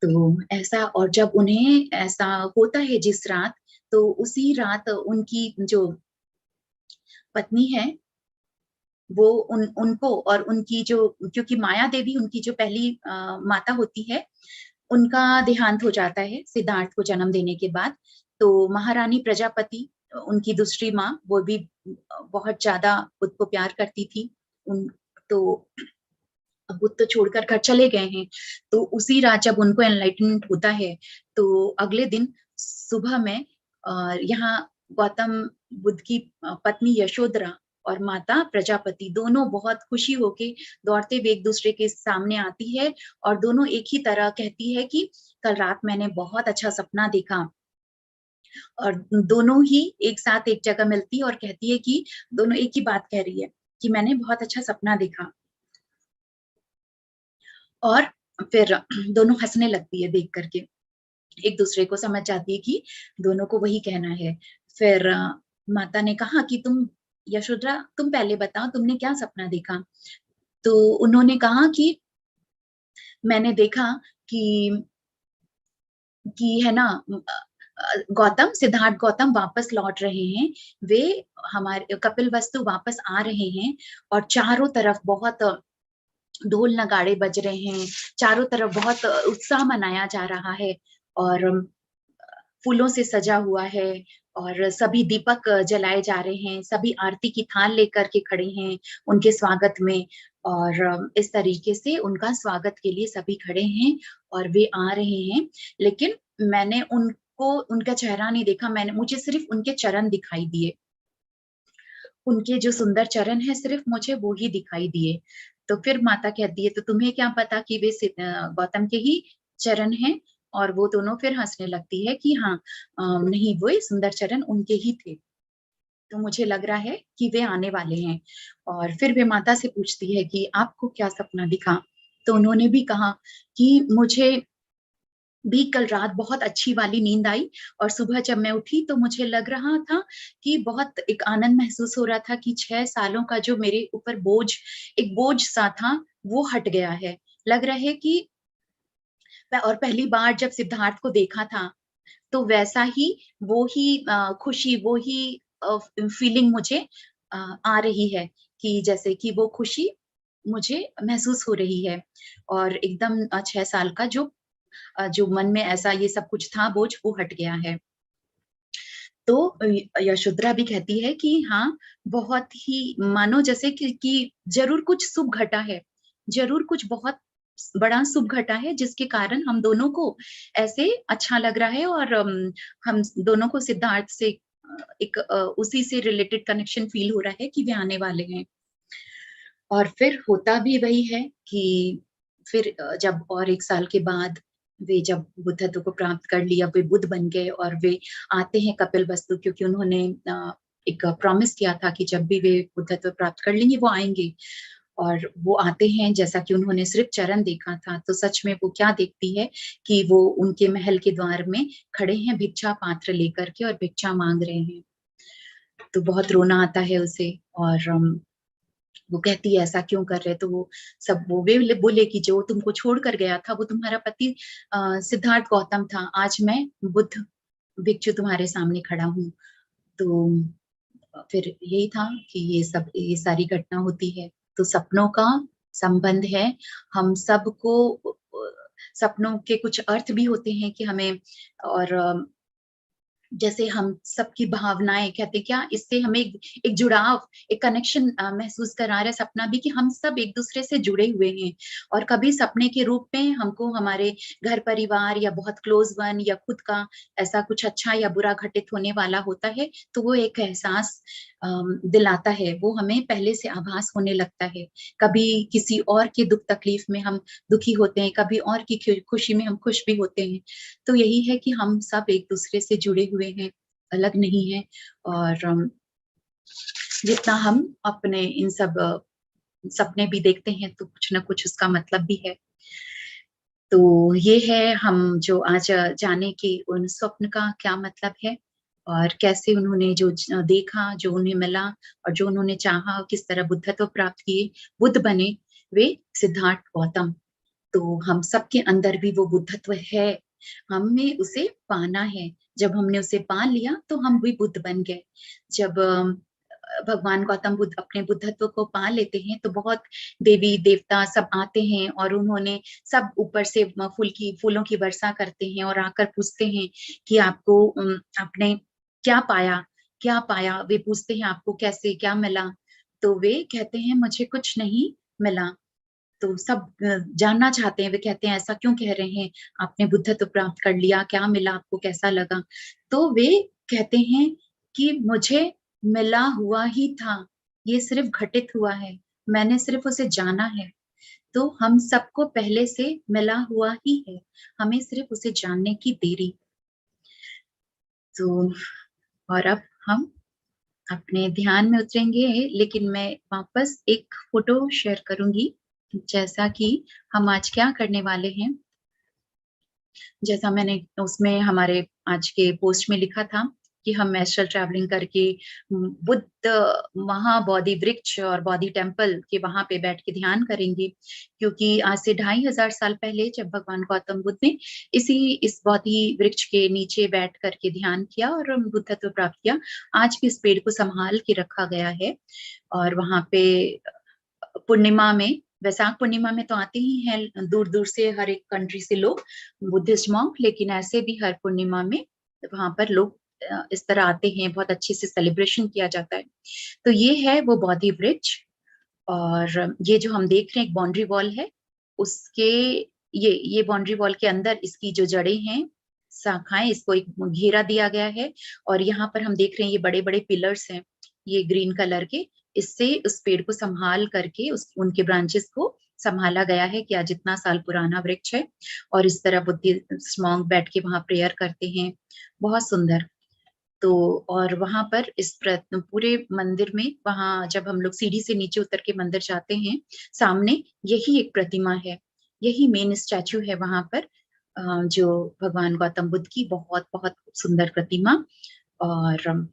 तो ऐसा, और जब उन्हें ऐसा होता है जिस रात, तो उसी रात उनकी जो पत्नी है वो उनको और उनकी जो, क्योंकि माया देवी उनकी जो पहली माता होती है, उनका देहांत हो जाता है सिद्धार्थ को जन्म देने के बाद। तो महारानी प्रजापति उनकी दूसरी माँ, वो भी बहुत ज्यादा खुद को प्यार करती थी। तो बुद्ध तो छोड़कर घर चले गए हैं। तो उसी रात जब उनको एनलाइटमेंट होता है, तो अगले दिन सुबह में यहाँ गौतम बुद्ध की पत्नी यशोधरा और माता प्रजापति दोनों बहुत खुशी होके दौड़ते हुए एक दूसरे के सामने आती है और दोनों एक ही तरह कहती है कि कल रात मैंने बहुत अच्छा सपना देखा। और दोनों ही एक साथ एक जगह मिलती है और कहती है कि दोनों एक ही बात कह रही है कि मैंने बहुत अच्छा सपना देखा। और फिर दोनों हंसने लगती है देख करके, एक दूसरे को समझ जाती है कि दोनों को वही कहना है। फिर माता ने कहा कि तुम यशोधरा, तुम पहले बताओ तुमने क्या सपना देखा। तो उन्होंने कहा कि मैंने देखा कि है ना, गौतम, सिद्धार्थ गौतम वापस लौट रहे हैं, वे हमारे कपिलवस्तु वापस आ रहे हैं और चारों तरफ बहुत ढोल नगाड़े बज रहे हैं, चारों तरफ बहुत उत्साह मनाया जा रहा है और फूलों से सजा हुआ है और सभी दीपक जलाए जा रहे हैं, सभी आरती की थाल लेकर के खड़े हैं उनके स्वागत में। और इस तरीके से उनका स्वागत के लिए सभी खड़े हैं और वे आ रहे हैं। लेकिन मैंने उनको, उनका चेहरा नहीं देखा, मुझे सिर्फ उनके चरण दिखाई दिए, उनके जो सुंदर चरण है सिर्फ मुझे वो ही दिखाई दिए। तो फिर माता कहती है तो तुम्हें क्या पता कि वे गौतम के ही चरण हैं। और वो दोनों फिर हंसने लगती है कि हाँ, नहीं, वो सुंदर चरण उनके ही थे, तो मुझे लग रहा है कि वे आने वाले हैं। और फिर वे माता से पूछती है कि आपको क्या सपना दिखा। तो उन्होंने भी कहा कि मुझे भी कल रात बहुत अच्छी वाली नींद आई और सुबह जब मैं उठी तो मुझे लग रहा था कि बहुत एक आनंद महसूस हो रहा था कि 6 सालों का जो मेरे ऊपर बोझ, एक बोझ सा था, वो हट गया है। लग रहा है कि, और पहली बार जब सिद्धार्थ को देखा था तो वैसा ही, वो ही खुशी, वो ही फीलिंग मुझे आ रही है कि जैसे कि वो खुशी मुझे महसूस हो रही है। और एकदम 6 साल का जो मन में ऐसा ये सब कुछ था बोझ, वो हट गया है। तो यशोधरा भी कहती है कि हाँ, बहुत ही मानो जैसे कि जरूर कुछ शुभ घटा है, जरूर कुछ बहुत बड़ा शुभ घटा है जिसके कारण हम दोनों को ऐसे अच्छा लग रहा है और हम दोनों को सिद्धार्थ से एक उसी से रिलेटेड कनेक्शन फील हो रहा है कि वे आने वाले हैं। और फिर होता भी वही है कि फिर जब और 1 साल के बाद वे जब बुद्धत्व को प्राप्त कर लिया, वे बुद्ध बन गए और वे आते हैं कपिलवस्तु, क्योंकि उन्होंने एक प्रॉमिस किया था कि जब भी वे बुद्धत्व प्राप्त कर लेंगे वो आएंगे। और वो आते हैं, जैसा कि उन्होंने सिर्फ चरण देखा था, तो सच में वो क्या देखती है कि वो उनके महल के द्वार में खड़े हैं भिक्षा पात्र लेकर के और भिक्षा मांग रहे हैं। तो बहुत रोना आता है उसे और वो कहती है ऐसा क्यों कर रहे, तो वो वे बोले कि जो तुमको छोड़ कर गया था वो तुम्हारा पति सिद्धार्थ गौतम था, आज मैं बुद्ध भिक्षु तुम्हारे सामने खड़ा हूँ। तो फिर यही था कि ये सारी घटना होती है। तो सपनों का संबंध है, हम सबको सपनों के कुछ अर्थ भी होते हैं कि हमें, और जैसे हम सबकी भावनाएं कहते क्या, इससे हमें एक जुड़ाव, एक कनेक्शन महसूस करा रहा है सपना भी, कि हम सब एक दूसरे से जुड़े हुए हैं। और कभी सपने के रूप में हमको हमारे घर परिवार या बहुत क्लोज वन या खुद का ऐसा कुछ अच्छा या बुरा घटित होने वाला होता है, तो वो एक एहसास दिलाता है, वो हमें पहले से आभास होने लगता है। कभी किसी और के दुख तकलीफ में हम दुखी होते हैं, कभी और की खुशी में हम खुश भी होते हैं। तो यही है कि हम सब एक दूसरे से जुड़े हुए हैं, अलग नहीं है। और जितना हम अपने इन सब सपने भी देखते हैं तो कुछ ना कुछ उसका मतलब भी है। तो ये है हम जो आज जाने कि उन स्वप्न का क्या मतलब है, और कैसे उन्होंने जो देखा, जो उन्हें मिला और जो उन्होंने चाहा, किस तरह बुद्धत्व प्राप्त किए, बुद्ध बने वे सिद्धार्थ गौतम। तो हम सबके अंदर भी वो बुद्धत्व है, हमें उसे पाना है। जब हमने उसे पा लिया तो हम भी बुद्ध बन गए। जब भगवान गौतम बुद्ध अपने बुद्धत्व को पा लेते हैं तो बहुत देवी देवता सब आते हैं और उन्होंने सब ऊपर से फूलों की वर्षा करते हैं और आकर पूछते हैं कि आपको आपने क्या पाया। वे पूछते हैं आपको कैसे क्या मिला, तो वे कहते हैं मुझे कुछ नहीं मिला। तो सब जानना चाहते हैं, वे कहते हैं ऐसा क्यों कह रहे हैं, आपने बुद्धत्व प्राप्त कर लिया, क्या मिला आपको, कैसा लगा। तो वे कहते हैं कि मुझे मिला हुआ ही था, ये सिर्फ घटित हुआ है, मैंने सिर्फ उसे जाना है। तो हम सबको पहले से मिला हुआ ही है, हमें सिर्फ उसे जानने की देरी। तो और अब हम अपने ध्यान में उतरेंगे, लेकिन मैं वापस एक फोटो शेयर करूंगी, जैसा कि हम आज क्या करने वाले हैं। जैसा मैंने उसमें हमारे आज के पोस्ट में लिखा था कि हम एस्ट्रल ट्रैवलिंग करके बुद्ध महाबोधि वृक्ष और बोधि टेम्पल के वहां पे बैठ के ध्यान करेंगे, क्योंकि आज से 2500 साल पहले जब भगवान गौतम बुद्ध ने इस बोधि वृक्ष के नीचे बैठ करके ध्यान किया और बुद्धत्व प्राप्त किया, आज भी इस पेड़ को संभाल के रखा गया है। और वहां पे पूर्णिमा में, वैशाख पूर्णिमा में तो आते ही हैं दूर दूर से हर एक कंट्री से लोग, बुद्धिस्ट मॉन्क, लेकिन ऐसे भी हर पूर्णिमा में वहां पर लोग इस तरह आते हैं, बहुत अच्छे से सेलिब्रेशन किया जाता है। तो ये है वो बोधि वृक्ष, और ये जो हम देख रहे हैं एक बाउंड्री वॉल है, उसके ये बाउंड्री वॉल के अंदर इसकी जो जड़ें हैं, शाखाएं, इसको एक घेरा दिया गया है। और यहाँ पर हम देख रहे हैं ये बड़े बड़े पिलर्स हैं, ये ग्रीन कलर के, इससे उस पेड़ को संभाल करके उनके ब्रांचेस को संभाला गया है कि आज इतना साल पुराना वृक्ष है। और इस तरह बुद्धिस्ट मॉन्क बैठ के वहां प्रेयर करते हैं, बहुत सुंदर। तो और वहां पर इस पूरे मंदिर में, वहां जब हम लोग सीढ़ी से नीचे उतर के मंदिर जाते हैं, सामने यही एक प्रतिमा है, यही मेन स्टैचू है वहां पर, जो भगवान गौतम बुद्ध की बहुत बहुत सुंदर प्रतिमा। और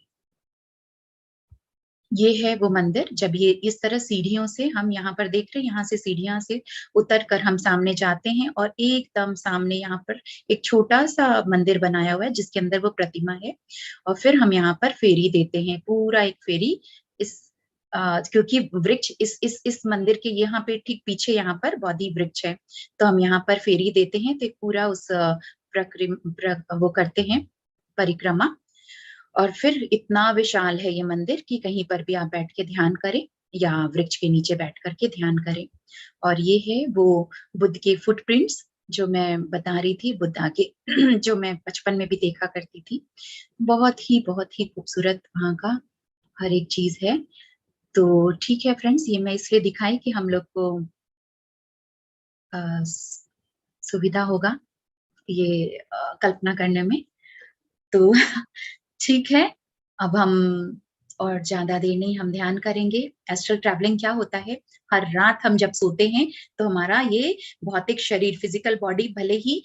ये है वो मंदिर। जब ये इस तरह सीढ़ियों से हम यहाँ पर देख रहे हैं, यहाँ से सीढ़ियां से उतर कर हम सामने जाते हैं और एकदम सामने यहाँ पर एक छोटा सा मंदिर बनाया हुआ है जिसके अंदर वो प्रतिमा है। और फिर हम यहाँ पर फेरी देते हैं, पूरा एक फेरी इस क्योंकि वृक्ष इस मंदिर के यहाँ पे ठीक पीछे यहाँ पर बोधि वृक्ष है, तो हम यहाँ पर फेरी देते हैं, तो एक पूरा उस वो करते हैं परिक्रमा। और फिर इतना विशाल है ये मंदिर कि कहीं पर भी आप बैठ के ध्यान करें या वृक्ष के नीचे बैठ करके ध्यान करें। और ये है वो बुद्ध के फुटप्रिंट्स जो मैं बता रही थी, बुद्धा के जो मैं बचपन में भी देखा करती थी। बहुत ही खूबसूरत वहाँ का हर एक चीज है। तो ठीक है फ्रेंड्स, ये मैं इसलिए दिखाई कि हम लोग को सुविधा होगा ये कल्पना करने में। तो ठीक है, अब हम और ज्यादा देर नहीं, हम ध्यान करेंगे। एस्ट्रल ट्रैवलिंग क्या होता है, हर रात हम जब सोते हैं तो हमारा ये भौतिक शरीर, फिजिकल बॉडी भले ही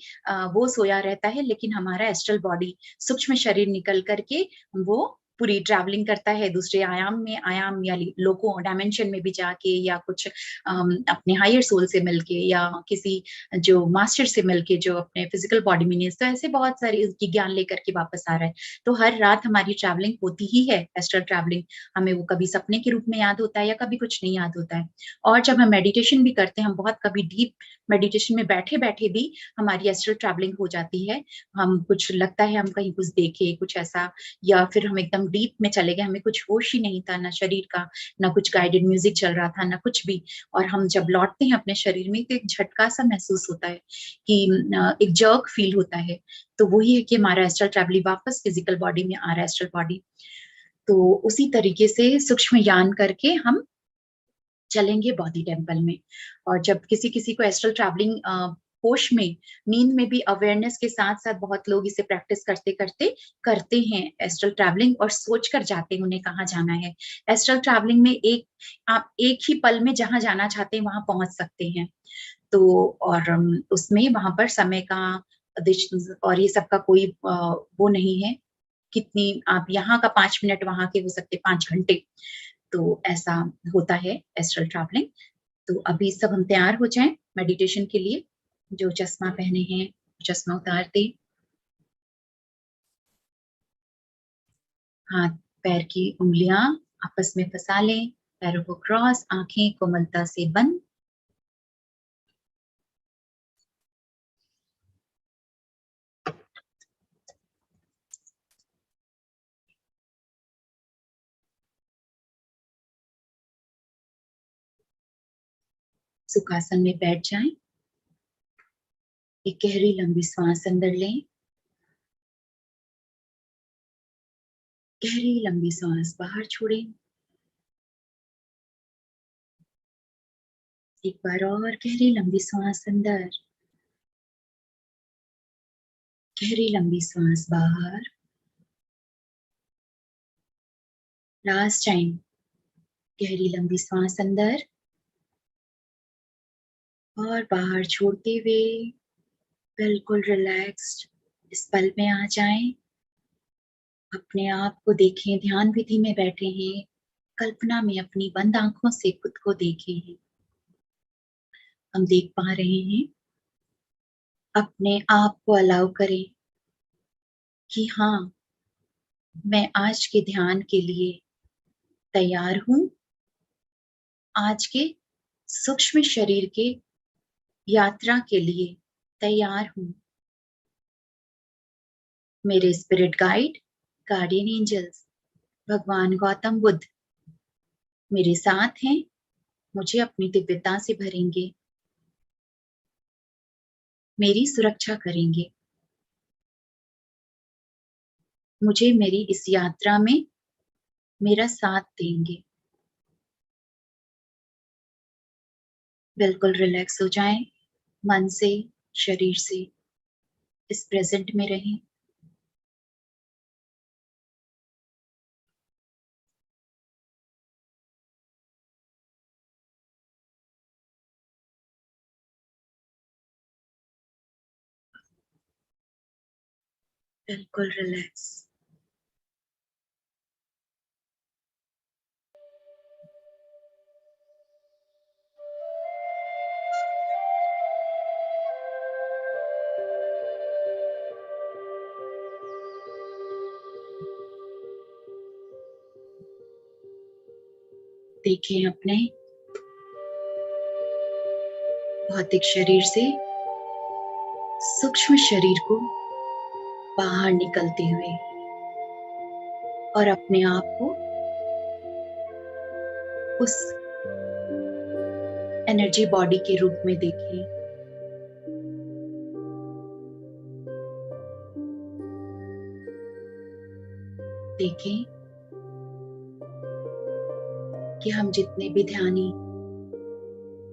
वो सोया रहता है, लेकिन हमारा एस्ट्रल बॉडी, सूक्ष्म शरीर निकल करके वो पूरी ट्रैवलिंग करता है दूसरे आयाम या लोको डायमेंशन में भी जाके, या कुछ अपने हायर सोल से मिलके, या किसी जो मास्टर से मिलके जो अपने फिजिकल बॉडी में नहीं, तो ऐसे बहुत सारे उसकी ज्ञान लेकर के वापस आ रहा है। तो हर रात हमारी ट्रैवलिंग होती ही है, एस्ट्रल ट्रैवलिंग। हमें वो कभी सपने के रूप में याद होता है या कभी कुछ नहीं याद होता है। और जब हम मेडिटेशन भी करते हैं, हम बहुत कभी डीप मेडिटेशन में बैठे बैठे भी हमारी एस्ट्रल ट्रैवलिंग हो जाती है। हम कुछ लगता है हम कहीं कुछ देखे कुछ ऐसा, या फिर हम एकदम डीप में चले गए, हमें कुछ होश ही नहीं था, ना शरीर का, ना कुछ गाइडेड म्यूजिक चल रहा था, ना कुछ भी। और हम जब लौटते हैं अपने शरीर में तो एक झटका सा महसूस होता है कि एक जर्क फील होता है। तो वही है कि हमारा एस्ट्रल ट्रैवलिंग वापस फिजिकल बॉडी में आ रहा है, एस्ट्रल बॉडी। तो उसी तरीके से सूक्ष्म यान करके हम चलेंगे बॉडी टेम्पल में। और जब किसी किसी को एस्ट्रल ट्रैवलिंग होश में, नींद में भी अवेयरनेस के साथ साथ बहुत लोग इसे प्रैक्टिस करते करते करते हैं एस्ट्रल ट्रैवलिंग, और सोच कर जाते हैं उन्हें कहाँ जाना है। एस्ट्रल ट्रैवलिंग में आप एक ही पल में जहाँ जाना चाहते हैं वहां पहुंच सकते हैं। तो और उसमें वहां पर समय का और ये सब का कोई वो नहीं है, कितनी आप यहाँ का 5 मिनट वहां के हो सकते 5 घंटे। तो ऐसा होता है एस्ट्रल ट्रैवलिंग। तो अभी सब हम तैयार हो जाएं मेडिटेशन के लिए। जो चश्मा पहने हैं चश्मा उतार दें, हाथ पैर की उंगलियां आपस में फंसा लें, पैरों को क्रॉस, आंखें कोमलता से बंद। सुखासन में बैठ जाएं। एक गहरी लंबी सांस अंदर लें, गहरी लंबी सांस बाहर छोड़ें। एक बार और गहरी लंबी सांस अंदर, गहरी लंबी सांस बाहर। लास्ट टाइम, गहरी लंबी सांस अंदर और बाहर छोड़ते हुए बिल्कुल रिलैक्स्ड इस पल में आ जाएं। अपने आप को देखें, ध्यान विधि में बैठे हैं, कल्पना में अपनी बंद आंखों से खुद को देखें। हम देख पा रहे हैं, अपने आप को अलाउ करें कि हाँ, मैं आज के ध्यान के लिए तैयार हूं। आज के सूक्ष्म शरीर के यात्रा के लिए तैयार हूं। मेरे स्पिरिट गाइड, गार्डियन एंजल्स, भगवान गौतम बुद्ध मेरे साथ हैं, मुझे अपनी दिव्यता से भरेंगे, मेरी सुरक्षा करेंगे, मुझे मेरी इस यात्रा में मेरा साथ देंगे। बिल्कुल रिलैक्स हो जाएं, मन से, शरीर से, इस प्रेजेंट में रहें। बिल्कुल रिलैक्स। देखें अपने भौतिक शरीर से सूक्ष्म शरीर को बाहर निकलते हुए, और अपने आप को उस एनर्जी बॉडी के रूप में देखें। देखें कि हम जितने भी ध्यानी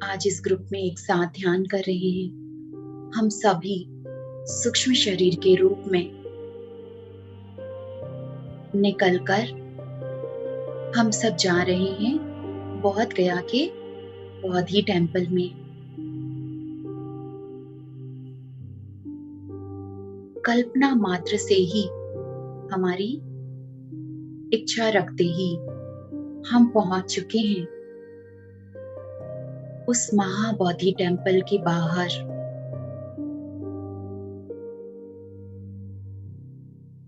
आज इस ग्रुप में एक साथ ध्यान कर रहे हैं, हम सभी सूक्ष्म शरीर के रूप में निकलकर हम सब जा रहे हैं बहुत गया के बहुत ही टेम्पल में। कल्पना मात्र से ही हमारी इच्छा रखते ही हम पहुंच चुके हैं उस महाबोधि टेम्पल के बाहर।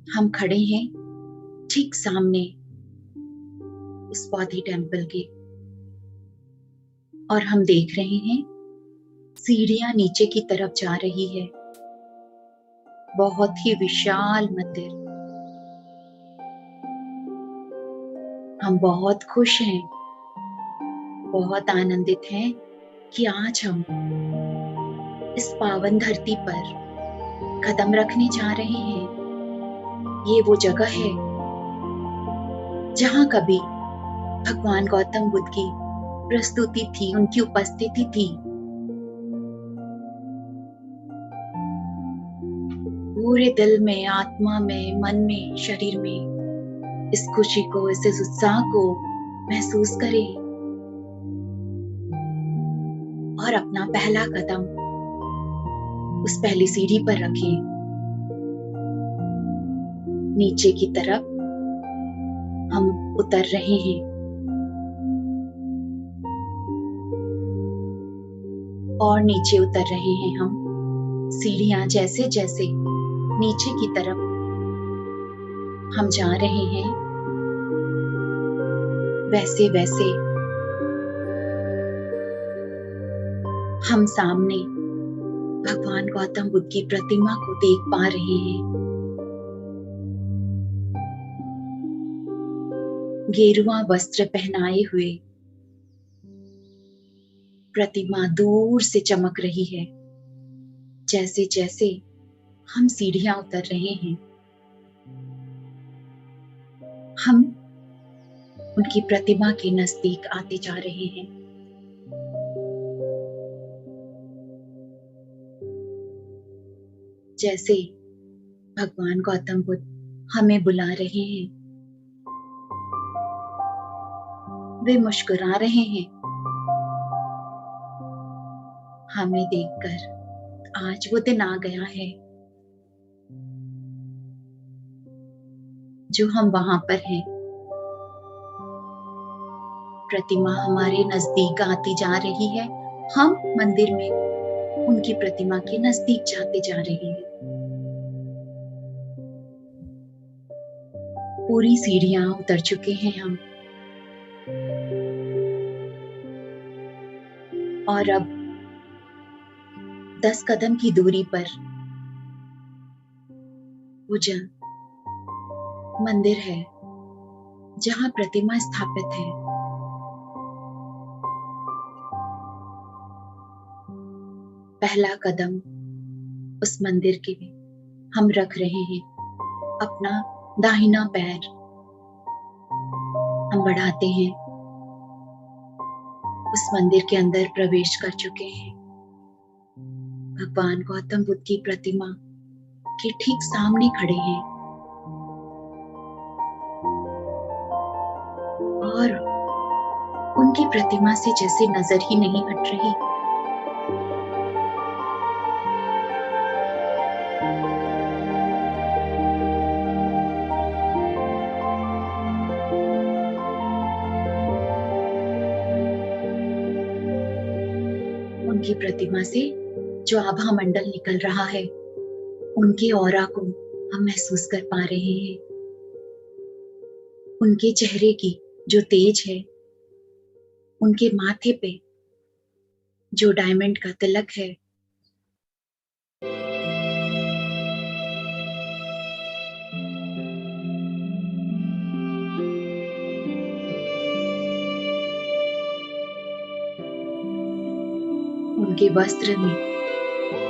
हम खड़े हैं ठीक सामने उस बोधि टेम्पल के, और हम देख रहे हैं सीढ़ियां नीचे की तरफ जा रही है। बहुत ही विशाल मंदिर। हम बहुत खुश हैं, बहुत आनंदित हैं कि आज हम इस पावन धरती पर कदम रखने जा रहे हैं। ये वो जगह है जहां कभी भगवान गौतम बुद्ध की प्रस्तुति थी, उनकी उपस्थिति थी। पूरे दिल में, आत्मा में, मन में, शरीर में इस खुशी को, इस उत्साह को महसूस करें और अपना पहला कदम उस पहली सीढ़ी पर रखें। नीचे की तरफ हम उतर रहे हैं और नीचे उतर रहे हैं हम। सीढ़ियां जैसे जैसे नीचे की तरफ हम जा रहे हैं, वैसे वैसे हम सामने भगवान गौतम बुद्ध की प्रतिमा को देख पा रहे हैं। गेरुआ वस्त्र पहनाए हुए प्रतिमा दूर से चमक रही है। जैसे जैसे हम सीढ़ियां उतर रहे हैं, हम उनकी प्रतिमा के नजदीक आते जा रहे हैं। जैसे भगवान गौतम बुद्ध हमें बुला रहे हैं, वे मुस्कुरा रहे हैं हमें देखकर। आज वो दिन आ गया है जो हम वहां पर हैं। प्रतिमा हमारे नजदीक आती जा रही है, हम मंदिर में उनकी प्रतिमा के नजदीक जाते जा रहे हैं। पूरी सीढ़ियां उतर चुके हैं हम, और अब 10 कदम की दूरी पर वो मंदिर है जहां प्रतिमा स्थापित है। पहला कदम उस मंदिर के में हम रख रहे हैं। अपना दाहिना पैर हम बढ़ाते हैं, उस मंदिर के अंदर प्रवेश कर चुके हैं। भगवान गौतम बुद्ध की प्रतिमा के ठीक सामने खड़े हैं और उनकी प्रतिमा से जैसे नजर ही नहीं हट रही। उनकी प्रतिमा से जो आभा मंडल निकल रहा है, उनके ऑरा को हम महसूस कर पा रहे हैं। उनके चेहरे की जो तेज है, उनके माथे पे जो डायमंड का तिलक है, उनके वस्त्र में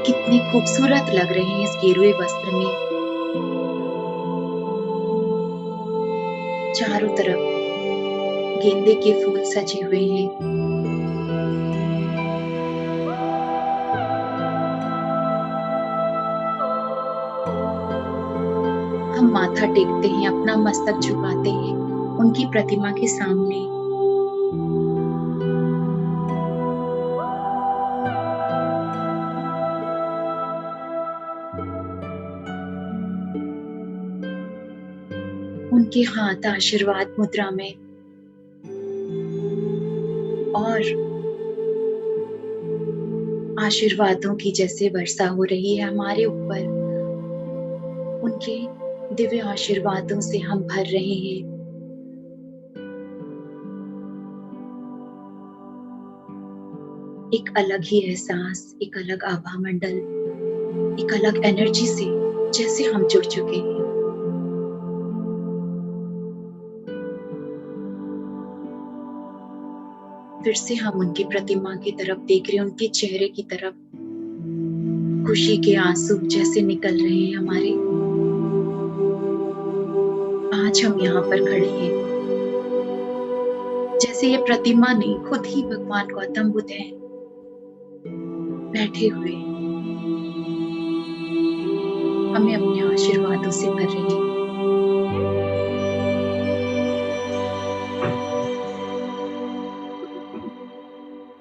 कितने खूबसूरत लग रहे हैं। इस गेरुए वस्त्र में चारों तरफ गेंदे के फूल सजे हुए हैं। हम माथा टेकते हैं, अपना मस्तक झुकाते हैं उनकी प्रतिमा के सामने। उन उनके हाथ आशीर्वाद मुद्रा में और आशीर्वादों की जैसे वर्षा हो रही है हमारे ऊपर, उनके दिव्य आशीर्वादों से हम भर रहे हैं। एक अलग ही एहसास, एक अलग आभा मंडल, एक अलग एनर्जी से जैसे हम जुड़ चुके हैं। फिर से हम उनकी प्रतिमा की तरफ देख रहे हैं, उनके चेहरे की तरफ। खुशी के आंसू जैसे निकल रहे हैं हमारे। आज हम यहाँ पर खड़े हैं जैसे ये प्रतिमा नहीं, खुद ही भगवान गौतम बुद्ध हैं, बैठे हुए हमें अपने आशीर्वादों से भर रहे हैं।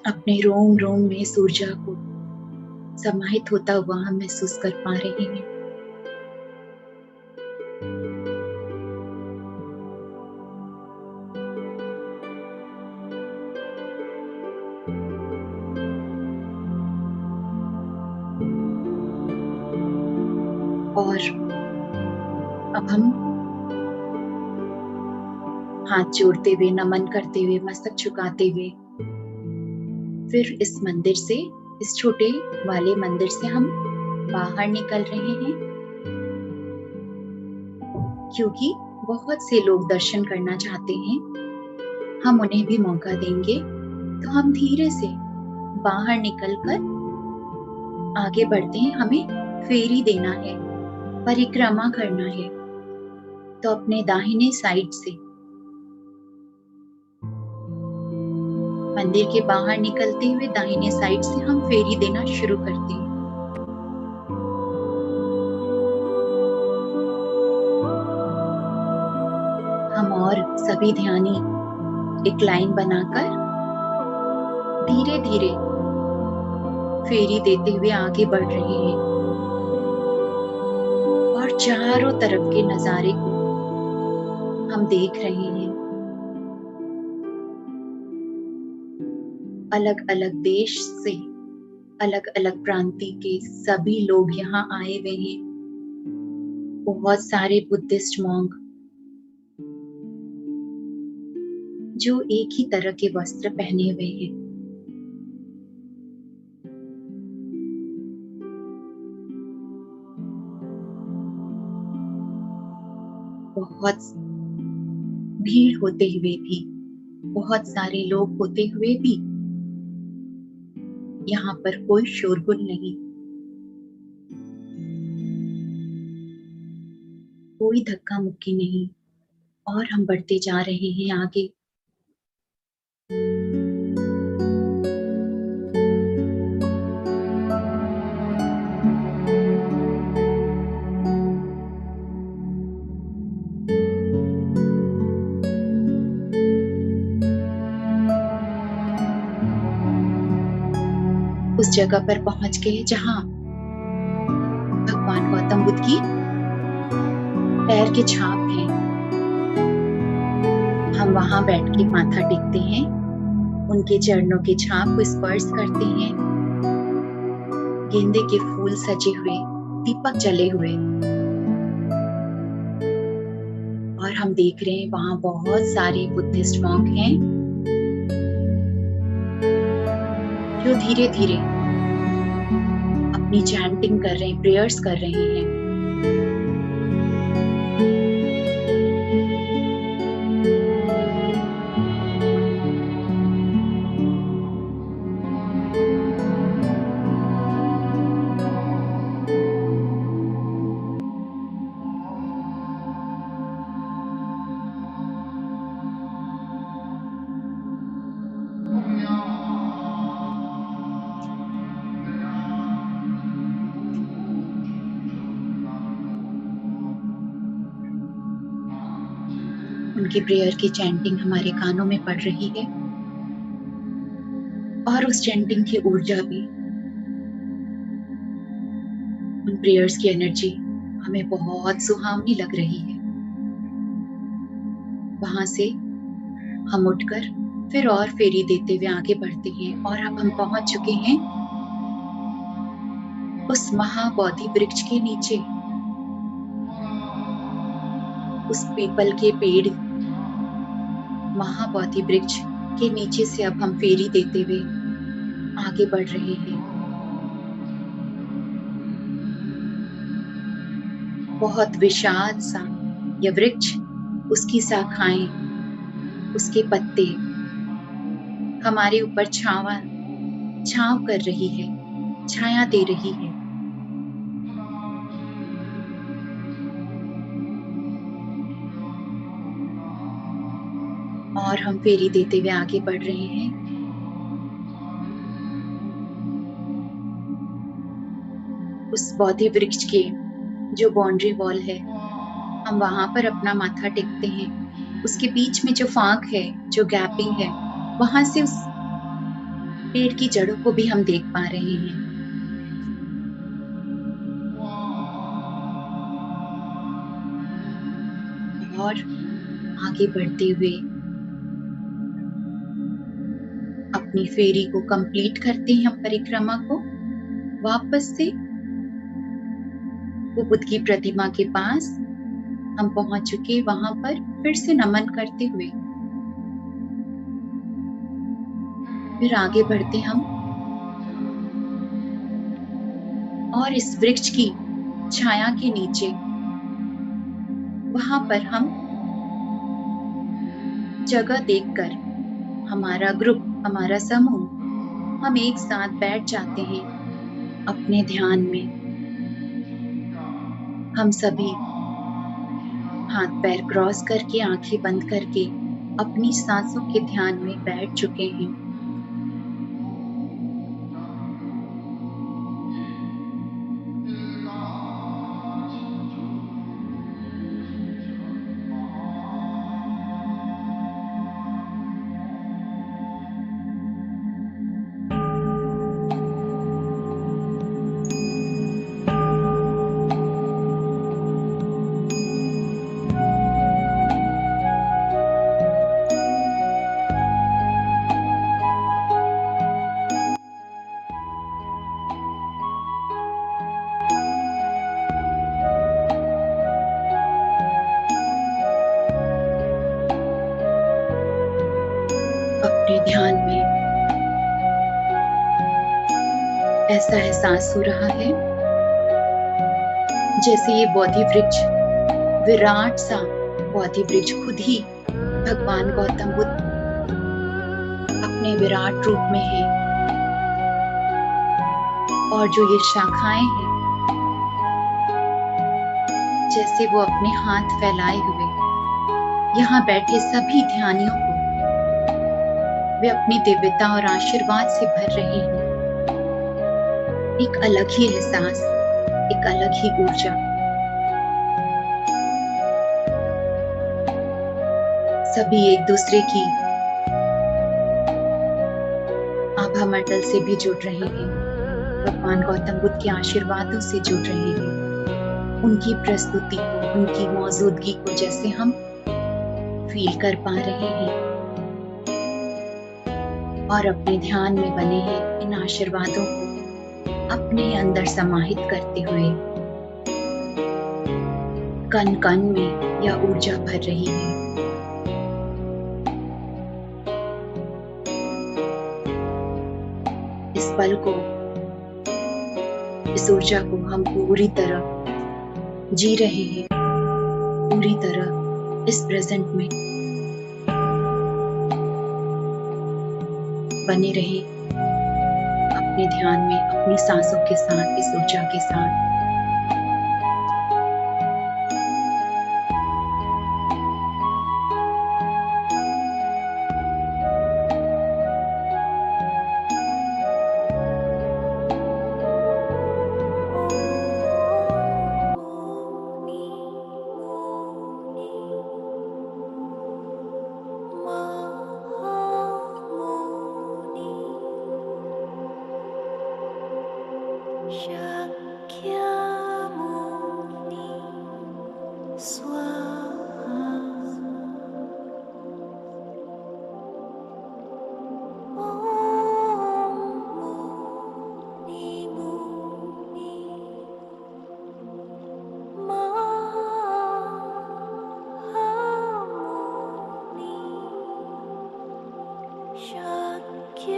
अपने रोम रोम में इस ऊर्जा को समाहित होता हुआ हम महसूस कर पा रहे हैं। और अब हम हाथ जोड़ते हुए, नमन करते हुए, मस्तक झुकाते हुए फिर इस मंदिर से, इस छोटे वाले मंदिर से हम बाहर निकल रहे हैं, क्योंकि बहुत से लोग दर्शन करना चाहते हैं। हम उन्हें भी मौका देंगे, तो हम धीरे से बाहर निकलकर आगे बढ़ते हैं। हमें फेरी देना है, परिक्रमा करना है, तो अपने दाहिने साइड से मंदिर के बाहर निकलते हुए दाहिने साइड से हम फेरी देना शुरू करते हैं। हम और सभी ध्यानी एक लाइन बनाकर धीरे धीरे फेरी देते हुए आगे बढ़ रहे हैं और चारों तरफ के नजारे को हम देख रहे हैं। अलग अलग देश से, अलग अलग प्रांति के सभी लोग यहाँ आए हुए हैं। बहुत सारे बुद्धिस्ट मॉन्क जो एक ही तरह के वस्त्र पहने हुए हैं। बहुत भीड़ होते हुए भी, बहुत सारे लोग होते हुए भी यहाँ पर कोई शोरगुल नहीं, कोई धक्का मुक्की नहीं, और हम बढ़ते जा रहे हैं आगे। उस जगह पर पहुंच गए जहां भगवान गौतम बुद्ध की पैर के छाप हैं। हम वहां बैठ के माथा टेकते हैं, उनके चरणों के छाप को स्पर्श करते हैं। गेंदे के फूल सजे हुए, दीपक जले हुए, और हम देख रहे हैं वहां बहुत सारे बुद्धिस्ट मॉन्क हैं जो धीरे धीरे अपनी चैंटिंग कर रहे हैं, प्रेयर्स कर रहे हैं। उनकी प्रेयर की चैंटिंग हमारे कानों में पड़ रही है, और उस चैंटिंग की ऊर्जा भी, उन प्रेयर्स की एनर्जी हमें बहुत सुहावनी लग रही है। वहां से हम उठकर फिर और फेरी देते हुए आगे बढ़ते हैं और अब हम पहुंच चुके हैं उस महाबोधि वृक्ष के नीचे। उस पीपल के पेड़ महाबोधि वृक्ष के नीचे से अब हम फेरी देते हुए आगे बढ़ रहे हैं। बहुत विशाल सा यह वृक्ष, उसकी शाखाएं, उसके पत्ते हमारे ऊपर छांव कर रही है, छाया दे रही है। और हम फेरी देते हुए आगे बढ़ रहे हैं। उस बोधि वृक्ष के जो बाउंड्री वॉल है, हम वहां पर अपना माथा टेकते हैं। उसके बीच में जो फांक है, जो गैपिंग है, वहां से उस पेड़ की जड़ों को भी हम देख पा रहे हैं। और आगे बढ़ते हुए अपनी फेरी को कंप्लीट करते हैं हम परिक्रमा को। वापस से वो बुद्ध की प्रतिमा के पास हम पहुंच चुके। वहां पर फिर से नमन करते हुए फिर आगे बढ़ते हम और इस वृक्ष की छाया के नीचे वहां पर हम जगह देखकर हमारा ग्रुप, हमारा समूह, हम एक साथ बैठ जाते हैं अपने ध्यान में। हम सभी हाथ पैर क्रॉस करके, आंखें बंद करके अपनी सांसों के ध्यान में बैठ चुके हैं। अपने ध्यान में ऐसा एहसास हो रहा है जैसे ये बोधि वृक्ष, विराट सा बोधि वृक्ष खुद ही भगवान गौतम बुद्ध अपने विराट रूप में है। और जो ये शाखाएं हैं, जैसे वो अपने हाथ फैलाए हुए यहाँ बैठे सभी ध्यानियों को वे अपनी दिव्यता और आशीर्वाद से भर रहे हैं। एक अलग ही एहसास, एक अलग ही ऊर्जा। सभी एक दूसरे की आभा मंडल से भी जुड़ रहे हैं, भगवान गौतम बुद्ध के आशीर्वादों से जुड़ रहे हैं। उनकी प्रस्तुति को, उनकी मौजूदगी को जैसे हम फील कर पा रहे हैं और अपने ध्यान में बने हैं इन आशीर्वादों को अपने अंदर समाहित करते हुए कण कण में यह ऊर्जा भर रही है। इस पल को, इस ऊर्जा को हम पूरी तरह जी रहे हैं, पूरी तरह इस प्रेजेंट में बने रहे अपने ध्यान में, अपनी सांसों के साथ, इस ऊर्जा के साथ। Shakya Shakyamuni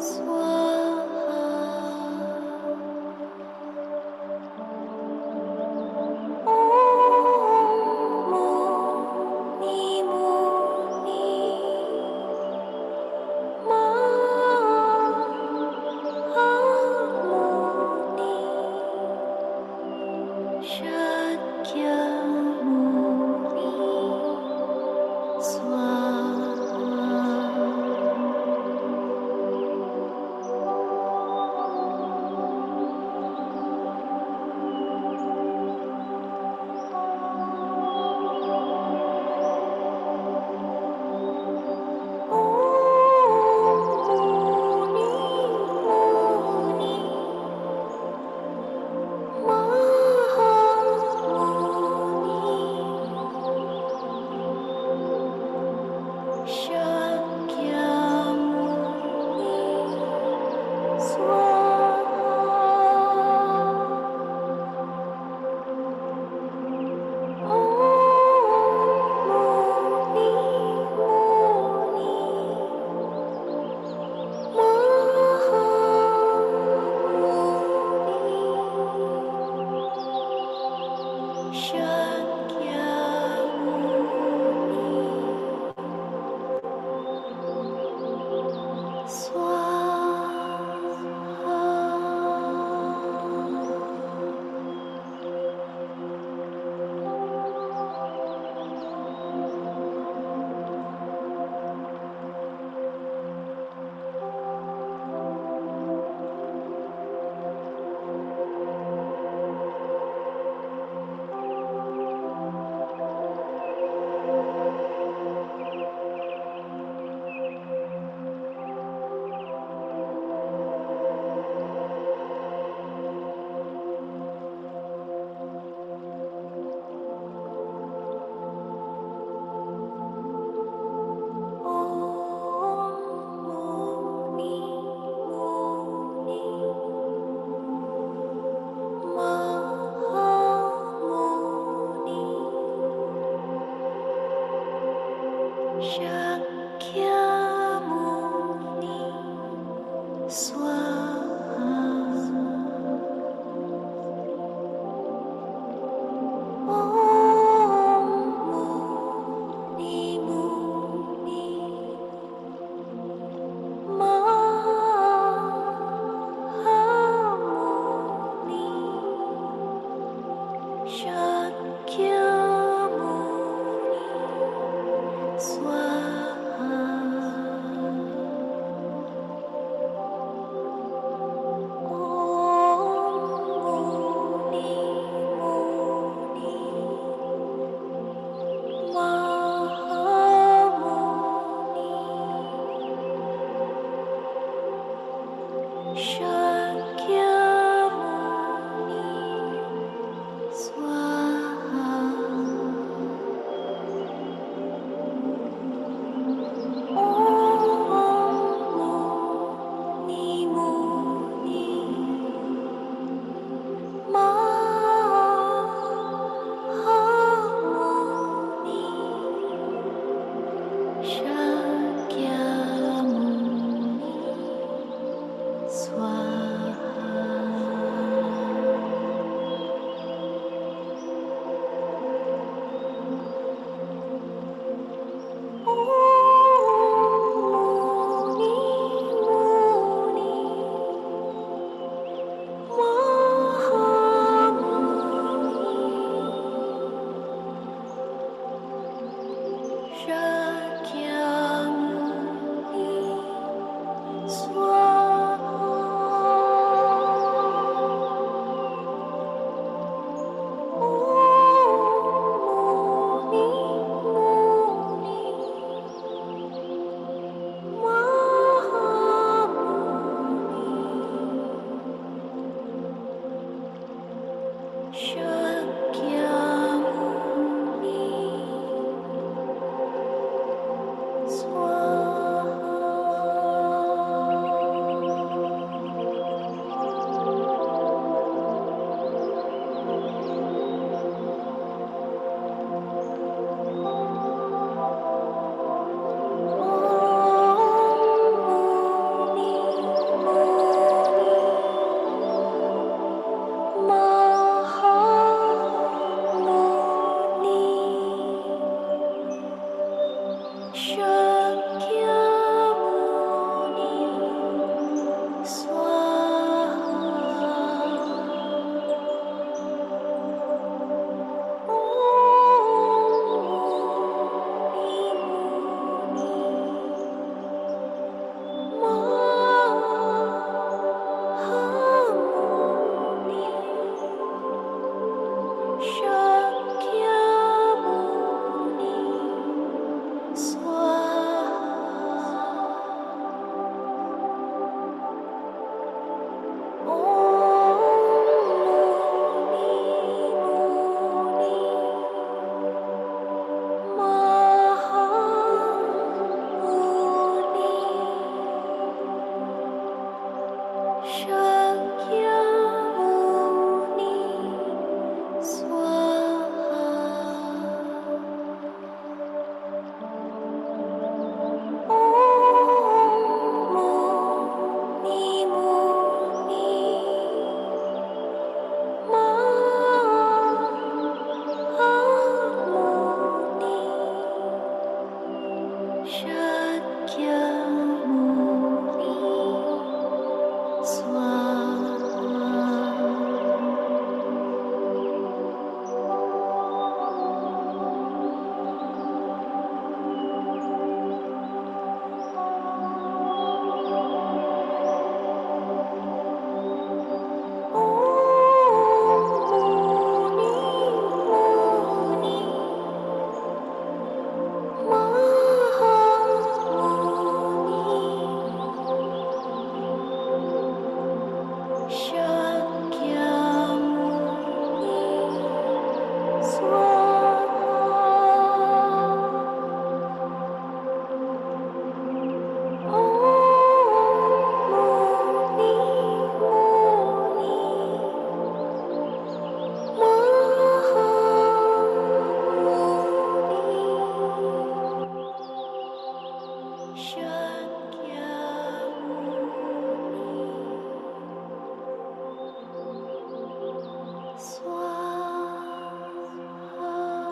Swaha.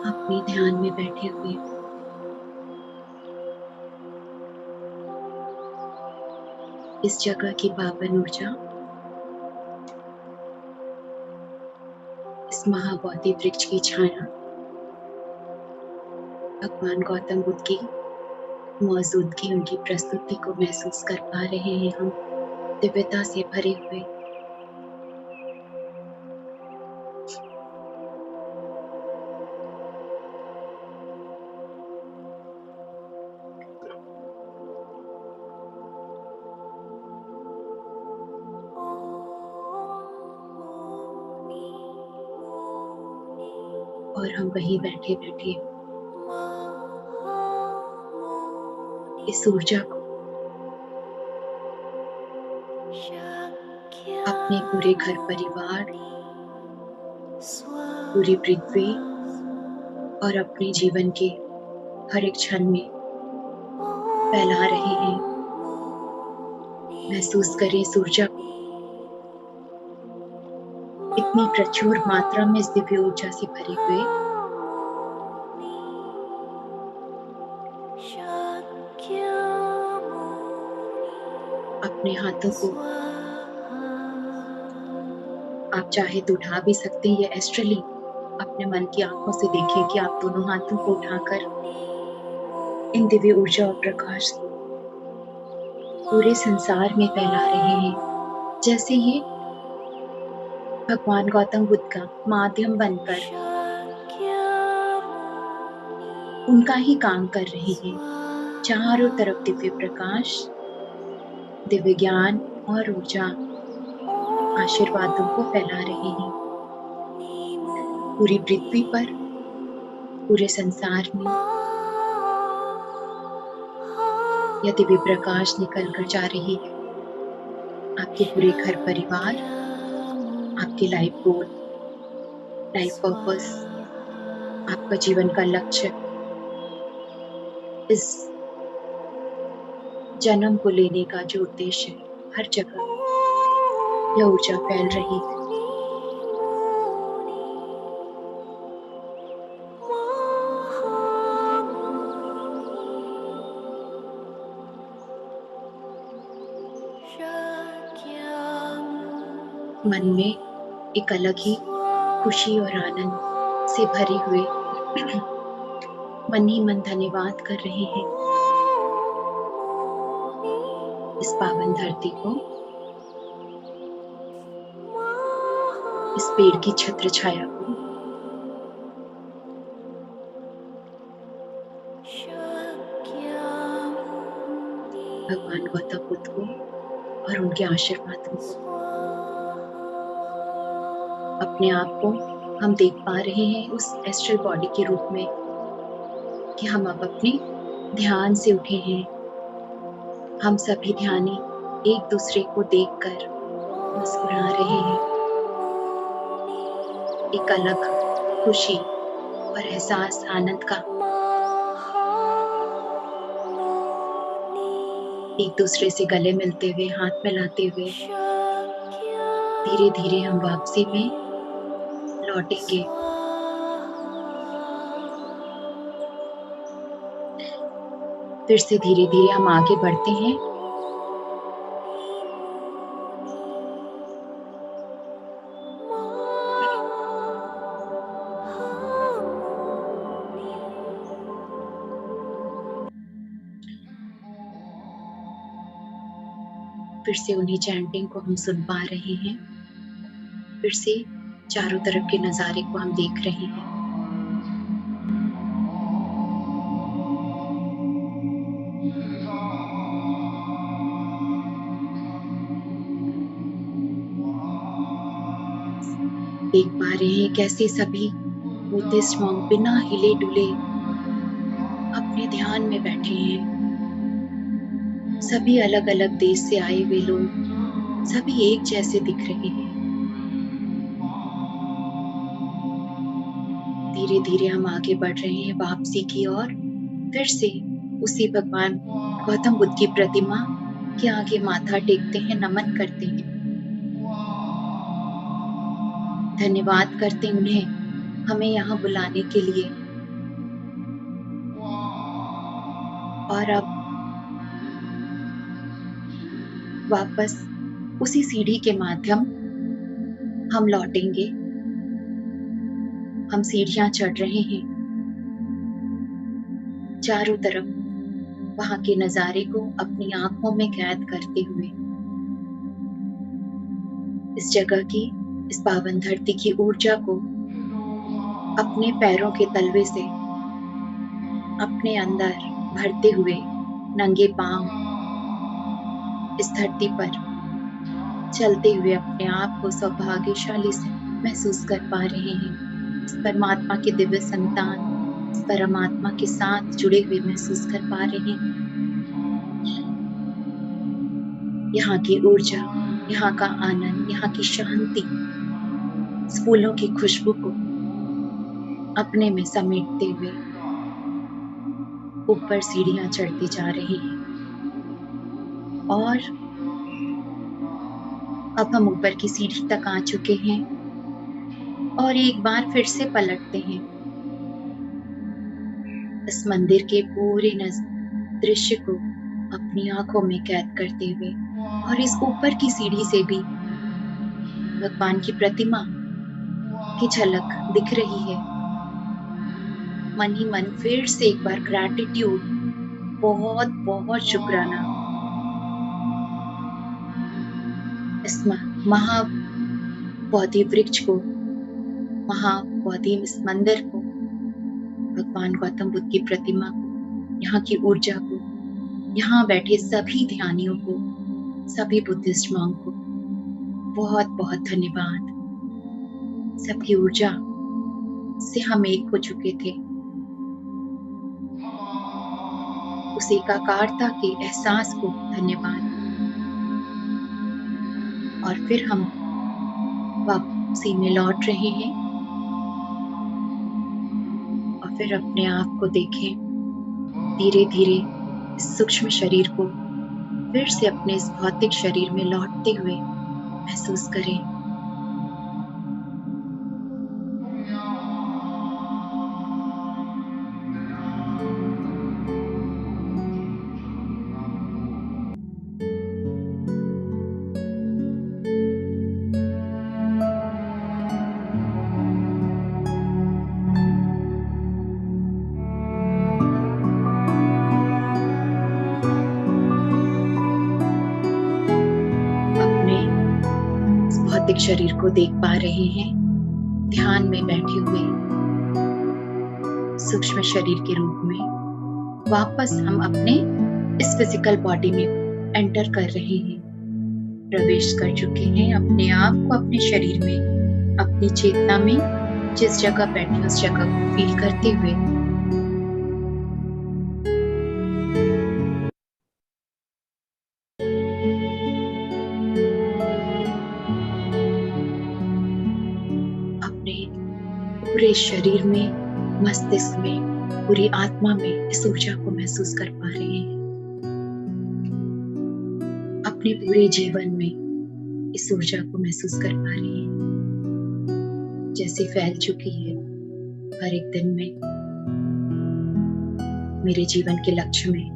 अपने ध्यान में बैठे हुए इस जगह की पावन ऊर्जा इस महाबोधि वृक्ष की छाया भगवान गौतम बुद्ध की मौजूदगी, उनकी प्रस्तुति को महसूस कर पा रहे हैं हम दिव्यता से भरे हुए। और हम वहीं बैठे बैठे इस ऊर्जा को अपने पूरे घर परिवार, पूरी पृथ्वी और अपने जीवन के हर एक क्षण में फैला रहे हैं। महसूस करें इस ऊर्जा को इतनी प्रचुर मात्रा में इस दिव्य ऊर्जा से भरे हुए। अपने हाथों को आप चाहे तो उठा भी सकते हैं या एस्ट्रली अपने मन की आंखों से देखें कि आप दोनों हाथों को उठाकर इन दिव्य ऊर्जा और प्रकाश को पूरे संसार में फैला रहे हैं, जैसे ये भगवान गौतम बुद्ध का माध्यम बनकर उनका ही काम कर रहे हैं। चारों तरफ दिव्य प्रकाश, दिव्य ज्ञान और ऊर्जा आशीर्वादों को फैला रहे हैं पूरी पृथ्वी पर, पूरे संसार में। यह दिव्य प्रकाश निकल कर जा रही है आपके पूरे घर परिवार, आपके लाइफ गोल, लाइफ पर्पस, आपका जीवन का लक्ष्य, इस जन्म को लेने का जो उद्देश्य है, हर जगह यह ऊर्जा फैल रही है। मन में एक अलग ही खुशी और आनंद से भरे हुए मन ही मन धन्यवाद कर रहे हैं इस पावन धरती को, इस पेड़ की छत्र छाया को, भगवान गौतम बुद्ध को और उनके आशीर्वादों को। अपने आप को हम देख पा रहे हैं उस एस्ट्रल बॉडी के रूप में कि हम अब अपने ध्यान से उठे हैं। हम सभी ध्यानी एक दूसरे को देखकर मुस्कुरा रहे हैं। एक अलग खुशी और एहसास आनंद का एक दूसरे से गले मिलते हुए, हाथ मिलाते हुए धीरे धीरे हम वापसी में लौटेंगे। फिर से धीरे धीरे हम आगे बढ़ते हैं। फिर से उन्हीं चैंटिंग को हम सुन पा रहे हैं। फिर से चारों तरफ के नजारे को हम देख रहे हैं। देख पा रहे हैं कैसे सभी बुद्धिस्ट मॉन्क बिना हिले डुले अपने ध्यान में बैठे हैं। सभी अलग अलग देश से आए हुए लोग सभी एक जैसे दिख रहे हैं। धीरे धीरे हम आगे बढ़ रहे हैं वापसी की ओर। फिर से उसी भगवान गौतम बुद्ध की प्रतिमा के आगे माथा टेकते हैं, नमन करते हैं, धन्यवाद करते हैं उन्हें हमें यहाँ बुलाने के लिए। और अब वापस उसी सीढ़ी के माध्यम हम लौटेंगे। हम सीढ़ियां चढ़ रहे हैं, चारों तरफ वहां के नजारे को अपनी आंखों में कैद करते हुए इस जगह की, इस पावन धरती की ऊर्जा को अपने पैरों के तलवे से अपने अंदर भरते हुए नंगे पांव इस धरती पर चलते हुए अपने आप को सौभाग्यशाली से महसूस कर पा रहे हैं। इस परमात्मा के दिव्य संतान, इस परमात्मा के साथ जुड़े हुए महसूस कर पा रहे हैं। यहाँ की ऊर्जा, यहाँ का आनंद, यहाँ की शांति, इस फूलों की खुशबू को अपने में समेटते हुए ऊपर सीढ़ियां चढ़ते जा रहे हैं। और अब हम ऊपर की सीढ़ी तक आ चुके हैं और एक बार फिर से पलटते हैं, इस मंदिर के पूरे दृश्य को अपनी आंखों में कैद करते हुए। और इस ऊपर की सीढ़ी से भी भगवान की प्रतिमा की झलक दिख रही है। मन ही मन फिर से एक बार ग्रैटिट्यूड, बहुत बहुत शुक्राना इस महाबोधि वृक्ष को, महाबोधि इस मंदिर को, भगवान गौतम बुद्ध की प्रतिमा को, यहाँ की ऊर्जा को, यहाँ बैठे सभी ध्यानियों को, सभी बुद्धिस्ट मॉन्क को बहुत बहुत धन्यवाद। सबकी ऊर्जा से हम एक हो चुके थे। उस एकाकारता के एहसास को धन्यवाद। और फिर हम वापसी में लौट रहे हैं और फिर अपने आप को देखें, धीरे धीरे इस सूक्ष्म शरीर को फिर से अपने इस भौतिक शरीर में लौटते हुए महसूस करें। भौतिक शरीर को देख पा रहे हैं, ध्यान में बैठे हुए सूक्ष्म शरीर के रूप में। वापस हम अपने इस फिजिकल बॉडी में एंटर कर रहे हैं, प्रवेश कर चुके हैं अपने आप को अपने शरीर में, अपनी चेतना में। जिस जगह बैठे उस जगह को फील करते हुए पूरे शरीर में, मस्तिष्क में, पूरी आत्मा में इस ऊर्जा को महसूस कर पा रहे हैं। अपने पूरे जीवन में इस ऊर्जा को महसूस कर पा रहे हैं, जैसे फैल चुकी है हर एक दिन में, मेरे जीवन के लक्ष्य में।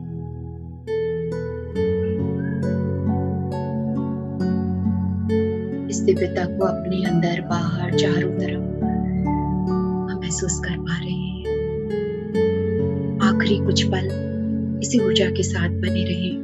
इस दिव्यता को अपने अंदर, बाहर, चारों तरफ महसूस कर पा रहे हैं। आखिरी कुछ पल इसी ऊर्जा के साथ बने रहें।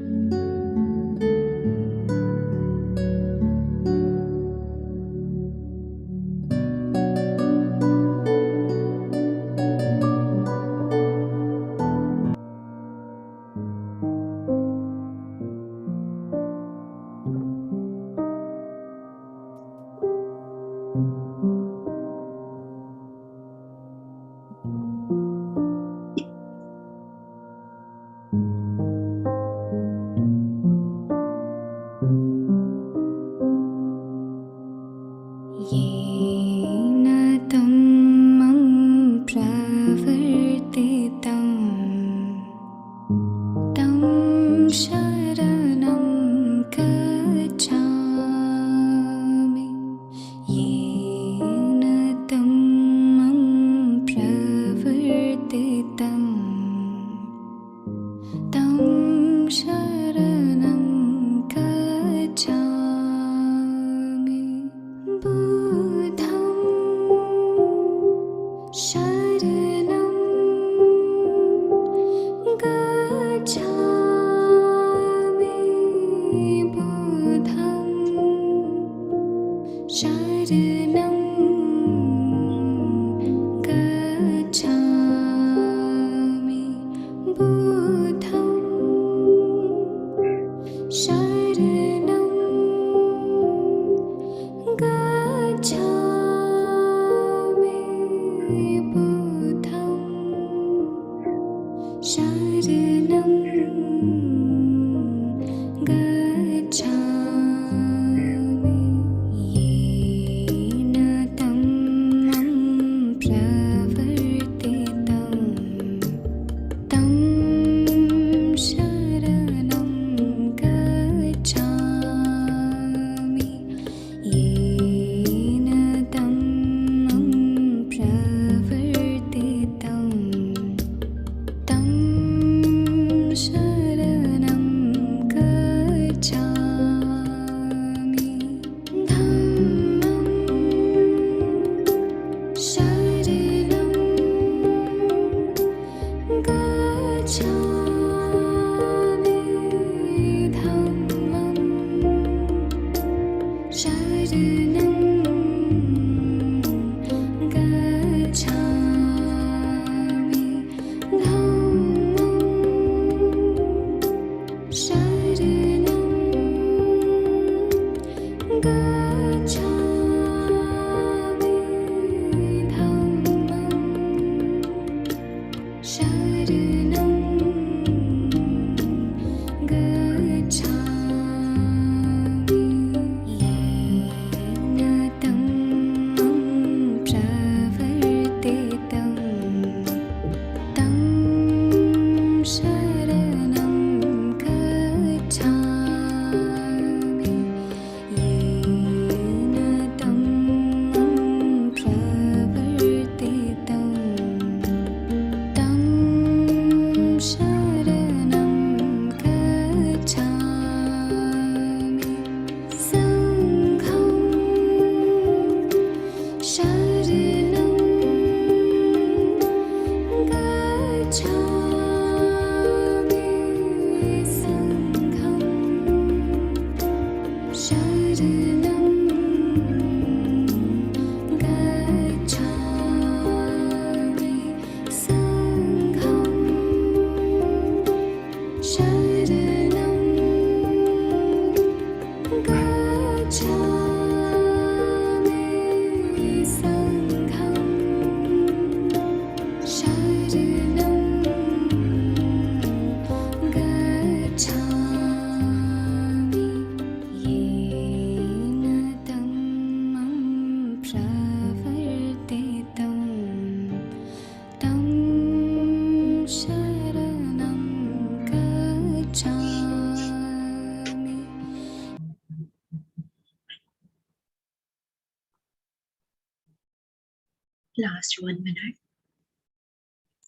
Last 1 minute.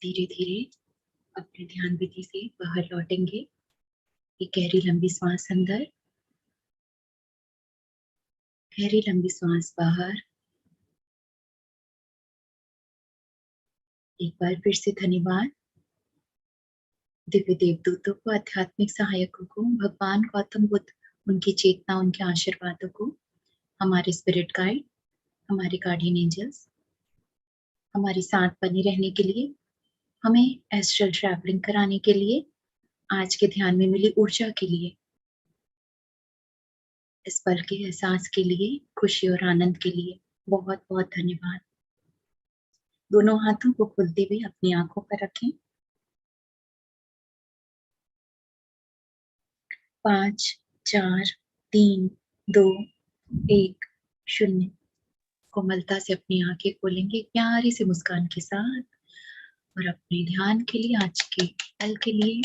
धीरे धीरे अपने ध्यान विधि से बाहर लौटेंगे। एक गहरी लंबी सांस अंदर, गहरी लंबी सांस बाहर। एक बार फिर से धन्यवाद दिव्य देवदूतों को, आध्यात्मिक सहायकों को, भगवान गौतम बुद्ध, उनकी चेतना, उनके आशीर्वादों को, हमारे स्पिरिट गाइड, हमारे गार्डियन एंजल्स, हमारे साथ बने रहने के लिए, हमें एस्ट्रल ट्रैवलिंग कराने के लिए, आज के ध्यान में मिली ऊर्जा के लिए, इस पल के एहसास के लिए, खुशी और आनंद के लिए बहुत बहुत धन्यवाद। दोनों हाथों को खुलते हुए अपनी आंखों पर रखें। 5 4 3 2 1 0। कोमलता से अपनी आंखें खोलेंगे प्यारी सी मुस्कान के साथ और अपने ध्यान के लिए, आज के पल के लिए